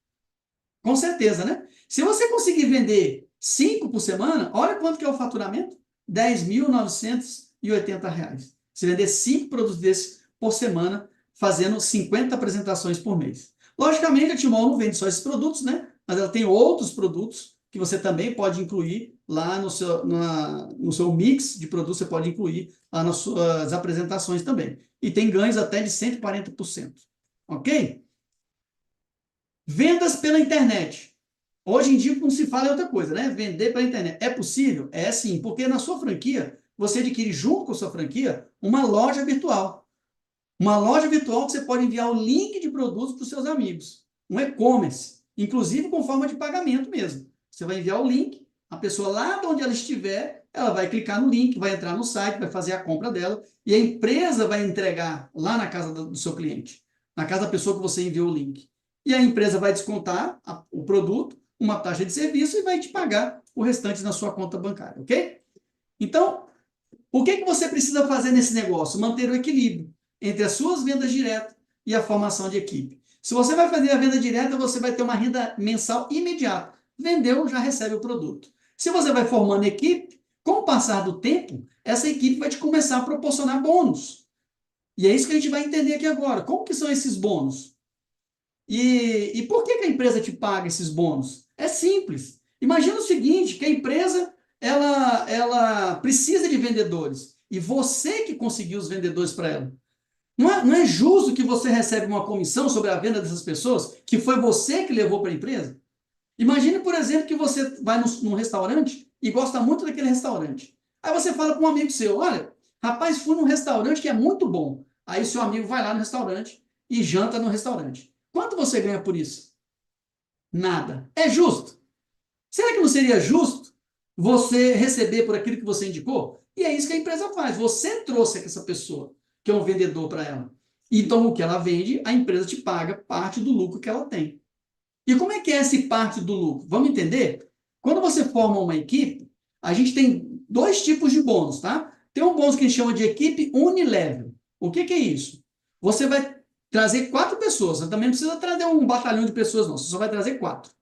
Com certeza, né? Se você conseguir vender 5 por semana, olha quanto que é o faturamento. R$ 10.980. Se vender 5 produtos desses por semana, fazendo 50 apresentações por mês. Logicamente, a Timol não vende só esses produtos, né? Mas ela tem outros produtos que você também pode incluir lá no seu mix de produtos, você pode incluir lá nas suas apresentações também. E tem ganhos até de 140%. Ok? Vendas pela internet. Hoje em dia não se fala em outra coisa, né? Vender pela internet. É possível? É sim, porque na sua franquia, você adquire junto com a sua franquia uma loja virtual. Uma loja virtual que você pode enviar o link de produtos para os seus amigos. Um e-commerce, inclusive com forma de pagamento mesmo. Você vai enviar o link, a pessoa lá de onde ela estiver, ela vai clicar no link, vai entrar no site, vai fazer a compra dela e a empresa vai entregar lá na casa do seu cliente, na casa da pessoa que você enviou o link. E a empresa vai descontar o produto, uma taxa de serviço e vai te pagar o restante na sua conta bancária, ok? Então, o que você precisa fazer nesse negócio? Manter o equilíbrio entre as suas vendas diretas e a formação de equipe. Se você vai fazer a venda direta, você vai ter uma renda mensal imediata. Vendeu, já recebe o produto. Se você vai formando equipe, com o passar do tempo, essa equipe vai te começar a proporcionar bônus. E é isso que a gente vai entender aqui agora. Como que são esses bônus? E por que a empresa te paga esses bônus? É simples. Imagina o seguinte, que a empresa ela precisa de vendedores e você que conseguiu os vendedores para ela. Não é justo que você recebe uma comissão sobre a venda dessas pessoas, que foi você que levou para a empresa? Imagine, por exemplo, que você vai num restaurante e gosta muito daquele restaurante. Aí você fala para um amigo seu, olha, rapaz, fui num restaurante que é muito bom. Aí o seu amigo vai lá no restaurante e janta no restaurante. Quanto você ganha por isso? Nada. É justo? Será que não seria justo você receber por aquilo que você indicou? E é isso que a empresa faz. Você trouxe essa pessoa, que é um vendedor para ela. Então, o que ela vende, a empresa te paga parte do lucro que ela tem. E como é que é essa parte do lucro? Vamos entender? Quando você forma uma equipe, a gente tem dois tipos de bônus, tá? Tem um bônus que a gente chama de equipe unilevel. O que é isso? Você vai trazer 4 pessoas. Você também não precisa trazer um batalhão de pessoas, não. Você só vai trazer 4.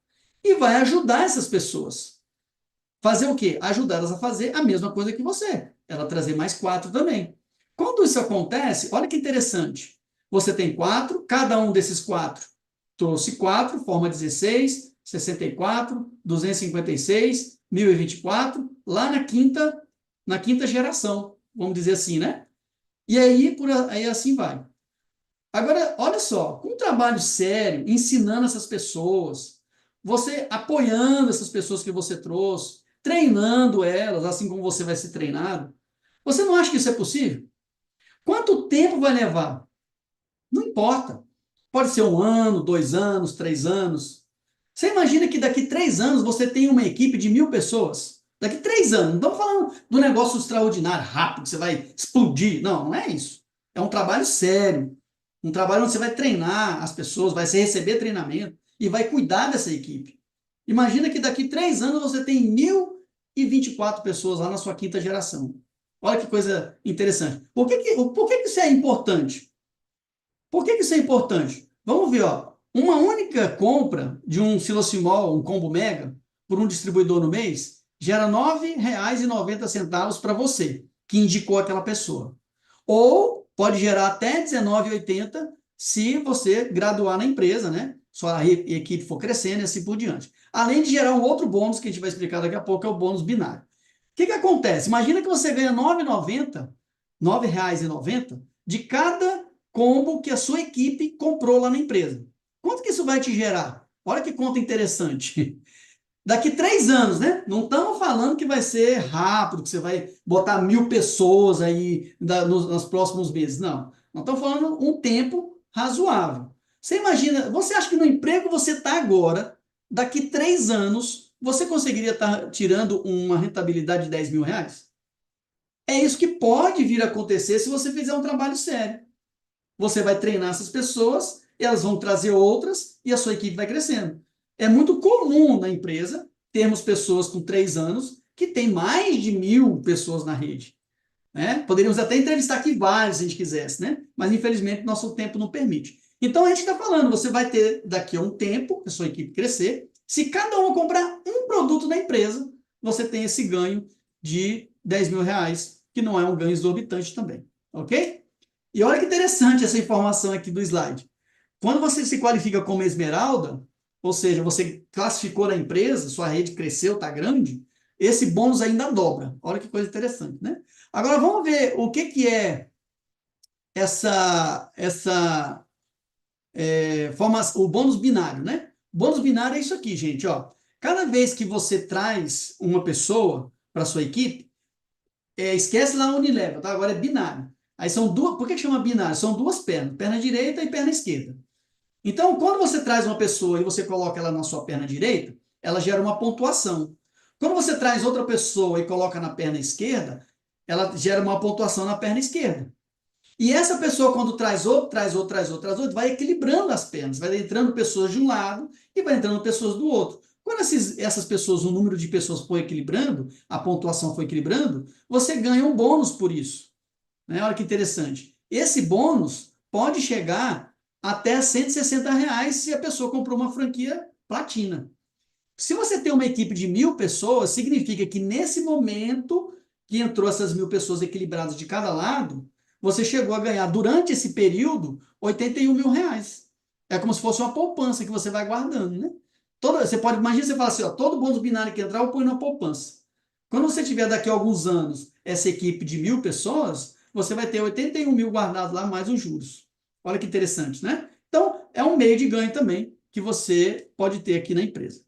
E vai ajudar essas pessoas. Fazer o quê? Ajudá-las a fazer a mesma coisa que você. Ela trazer mais 4 também. Quando isso acontece, olha que interessante. Você tem 4, cada um desses 4 trouxe 4, forma 16, 64, 256, 1024, lá na quinta geração, vamos dizer assim, né? E aí assim vai. Agora, olha só, com um trabalho sério, ensinando essas pessoas, você apoiando essas pessoas que você trouxe, treinando elas, assim como você vai ser treinado, você não acha que isso é possível? Quanto tempo vai levar? Não importa. Pode ser 1 ano, 2 anos, 3 anos. Você imagina que daqui 3 anos você tem uma equipe de 1.000 pessoas? Daqui 3 anos. Não estamos falando do negócio extraordinário, rápido, que você vai explodir. Não, não é isso. É um trabalho sério. Um trabalho onde você vai treinar as pessoas, vai receber treinamento e vai cuidar dessa equipe. Imagina que daqui 3 anos você tem 1.024 pessoas lá na sua quinta geração. Olha que coisa interessante. Por que isso é importante? Por que isso é importante? Vamos ver, ó. Uma única compra de um Silosimol, um combo mega, por um distribuidor no mês, gera R$ 9,90 para você, que indicou aquela pessoa. Ou pode gerar até R$ 19,80 se você graduar na empresa, né? Sua equipe for crescendo e assim por diante. Além de gerar um outro bônus que a gente vai explicar daqui a pouco, é o bônus binário. O que acontece? Imagina que você ganha R$ 9,90 de cada combo que a sua equipe comprou lá na empresa. Quanto que isso vai te gerar? Olha que conta interessante. Daqui 3 anos, né? Não estamos falando que vai ser rápido, que você vai botar 1.000 pessoas aí nos próximos meses. Não. Nós estamos falando um tempo razoável. Você imagina, você acha que no emprego você está agora, daqui 3 anos, você conseguiria estar tirando uma rentabilidade de R$ 10.000? É isso que pode vir a acontecer se você fizer um trabalho sério. Você vai treinar essas pessoas, elas vão trazer outras e a sua equipe vai crescendo. É muito comum na empresa termos pessoas com 3 anos que têm mais de 1.000 pessoas na rede. Né? Poderíamos até entrevistar aqui vários se a gente quisesse, né? Mas infelizmente nosso tempo não permite. Então a gente está falando, você vai ter daqui a um tempo a sua equipe crescer. Se cada um comprar um produto da empresa, você tem esse ganho de R$ 10.000, que não é um ganho exorbitante também. Ok? E olha que interessante essa informação aqui do slide. Quando você se qualifica como esmeralda, ou seja, você classificou na empresa, sua rede cresceu, está grande, esse bônus ainda dobra. Olha que coisa interessante, né? Agora vamos ver o que é o bônus binário, né? O bônus binário é isso aqui, gente, ó. Cada vez que você traz uma pessoa para sua equipe, esquece lá a unilevel, tá? Agora é binário. Aí são duas. Por que chama binário? São 2 pernas, perna direita e perna esquerda. Então, quando você traz uma pessoa e você coloca ela na sua perna direita, ela gera uma pontuação. Quando você traz outra pessoa e coloca na perna esquerda, ela gera uma pontuação na perna esquerda. E essa pessoa, quando traz outro, vai equilibrando as pernas, vai entrando pessoas de um lado e vai entrando pessoas do outro. Quando essas pessoas, o número de pessoas foi equilibrando, a pontuação foi equilibrando, você ganha um bônus por isso. Né? Olha que interessante. Esse bônus pode chegar até R$ 160 se a pessoa comprou uma franquia platina. Se você tem uma equipe de 1.000 pessoas, significa que nesse momento que entrou essas 1.000 pessoas equilibradas de cada lado, você chegou a ganhar, durante esse período, R$ 81.000. É como se fosse uma poupança que você vai guardando, né? Você pode, imagina, você fala assim, ó, todo bônus binário que entrar, eu ponho na poupança. Quando você tiver daqui a alguns anos essa equipe de 1.000 pessoas, você vai ter 81 mil guardados lá, mais os juros. Olha que interessante, né? Então, é um meio de ganho também que você pode ter aqui na empresa.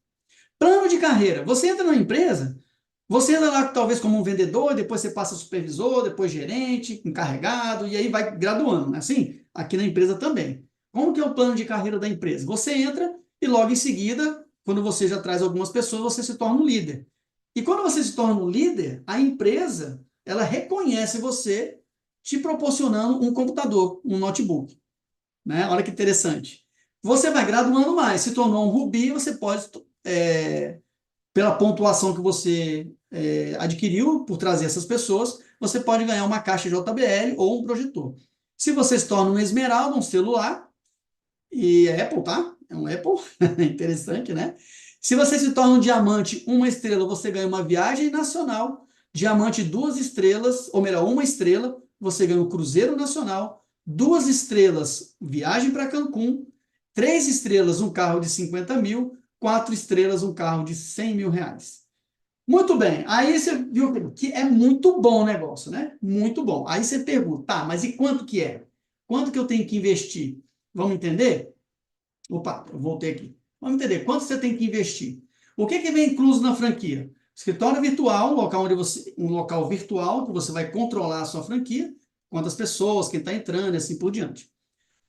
Plano de carreira. Você entra na empresa, você entra lá talvez como um vendedor, depois você passa supervisor, depois gerente, encarregado, e aí vai graduando, né? Assim, aqui na empresa também. Como que é o plano de carreira da empresa? Você entra e logo em seguida, quando você já traz algumas pessoas, você se torna um líder. E quando você se torna um líder, a empresa, ela reconhece você te proporcionando um computador, um notebook, né? Olha que interessante. Você vai graduando mais, se tornou um Rubi, você pode, pela pontuação que você adquiriu por trazer essas pessoas, você pode ganhar uma caixa JBL ou um projetor. Se você se torna um Esmeralda, um celular, e é Apple, tá? É um Apple, interessante, né? Se você se torna um diamante, 1 estrela, você ganha uma viagem nacional. Diamante, 2 estrelas, ou melhor, 1 estrela, você ganha um cruzeiro nacional. 2 estrelas, viagem para Cancún. 3 estrelas, um carro de 50 mil. 4 estrelas, um carro de 100 mil reais. Muito bem, aí você viu que é muito bom o negócio, né? Muito bom. Aí você pergunta, tá, mas e quanto que é? Quanto que eu tenho que investir? Vamos entender? Opa, eu voltei aqui. Vamos entender quanto você tem que investir. O que vem incluso na franquia? Escritório virtual, um local virtual que você vai controlar a sua franquia, quantas pessoas, quem está entrando e assim por diante.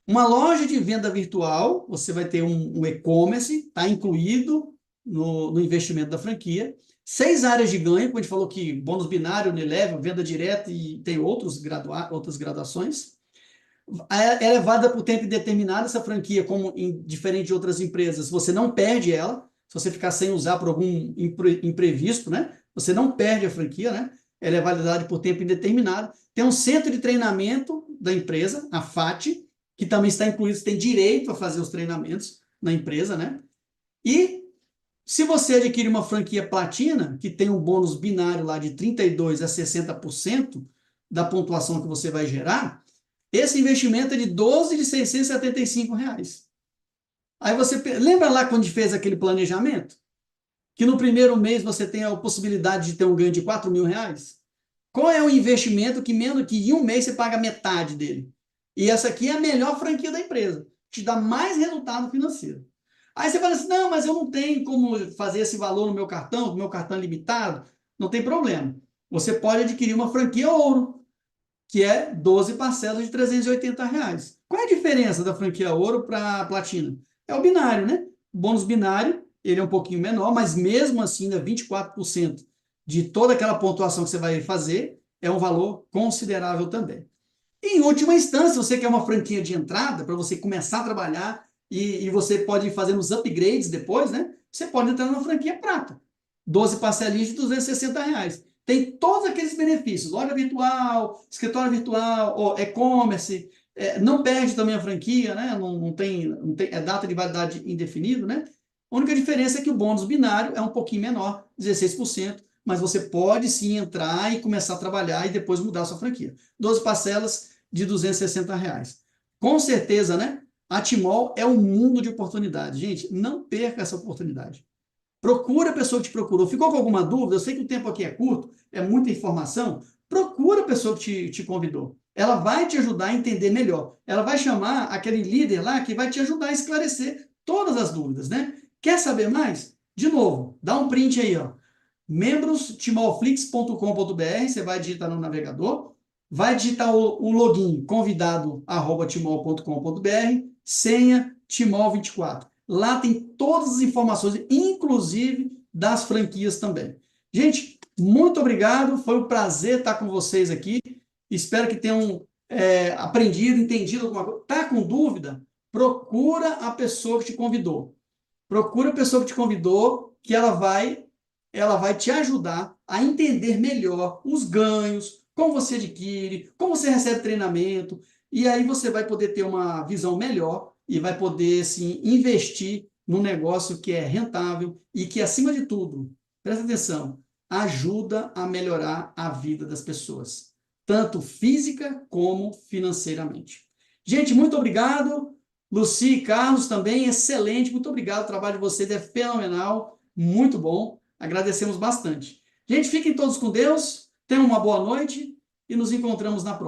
Uma loja de venda virtual, você vai ter um e-commerce, está incluído no investimento da franquia. 6 áreas de ganho, como a gente falou que bônus binário, Unilever, venda direta e tem outras graduações. Ela é válida por tempo indeterminado, essa franquia, como diferente de outras empresas, você não perde ela, se você ficar sem usar por algum imprevisto, né? Você não perde a franquia, né? Ela é validada por tempo indeterminado. Tem um centro de treinamento da empresa, a FAT, que também está incluído, você tem direito a fazer os treinamentos na empresa, né? E se você adquirir uma franquia platina, que tem um bônus binário lá de 32% a 60% da pontuação que você vai gerar, esse investimento é de 12 de 675 reais. Aí você lembra lá quando a gente fez aquele planejamento? Que no primeiro mês você tem a possibilidade de ter um ganho de 4 mil reais? Qual é o investimento que menos que em um mês você paga metade dele? E essa aqui é a melhor franquia da empresa. Te dá mais resultado financeiro. Aí você fala assim, não, mas eu não tenho como fazer esse valor no meu cartão é limitado. Não tem problema. Você pode adquirir uma franquia ouro, que é 12 parcelas de 380 reais. Qual é a diferença da franquia ouro para a platina? É o binário, né? O bônus binário, ele é um pouquinho menor, mas mesmo assim, 24% de toda aquela pontuação que você vai fazer é um valor considerável também. E, em última instância, você quer uma franquia de entrada para você começar a trabalhar e você pode ir fazendo os upgrades depois, né? Você pode entrar numa franquia prata. 12 parcelinhas de 260 reais. Tem todos aqueles benefícios, loja virtual, escritório virtual, e-commerce, não perde também a franquia, né? Não tem, é data de validade indefinida, né? A única diferença é que o bônus binário é um pouquinho menor, 16%, mas você pode sim entrar e começar a trabalhar e depois mudar a sua franquia. 12 parcelas de 260 reais. Com certeza, né? A Timol é um mundo de oportunidades. Gente, não perca essa oportunidade. Procura a pessoa que te procurou. Ficou com alguma dúvida? Eu sei que o tempo aqui é curto, é muita informação. Procura a pessoa que te convidou. Ela vai te ajudar a entender melhor. Ela vai chamar aquele líder lá que vai te ajudar a esclarecer todas as dúvidas, né? Quer saber mais? De novo, dá um print aí, ó. membrostimolflix.com.br, você vai digitar no navegador, vai digitar o login convidado@timol.com.br, senha Timol24. Lá tem todas as informações, inclusive das franquias também. Gente, muito obrigado, foi um prazer estar com vocês aqui. Espero que tenham aprendido, entendido alguma coisa. Está com dúvida? Procura a pessoa que te convidou. Procura a pessoa que te convidou, que ela vai te ajudar a entender melhor os ganhos, como você adquire, como você recebe treinamento, e aí você vai poder ter uma visão melhor e vai poder, sim, investir num negócio que é rentável e que, acima de tudo, presta atenção, ajuda a melhorar a vida das pessoas, tanto física como financeiramente. Gente, muito obrigado. Luci e Carlos também, excelente. Muito obrigado. O trabalho de vocês é fenomenal, muito bom. Agradecemos bastante. Gente, fiquem todos com Deus. Tenham uma boa noite e nos encontramos na próxima.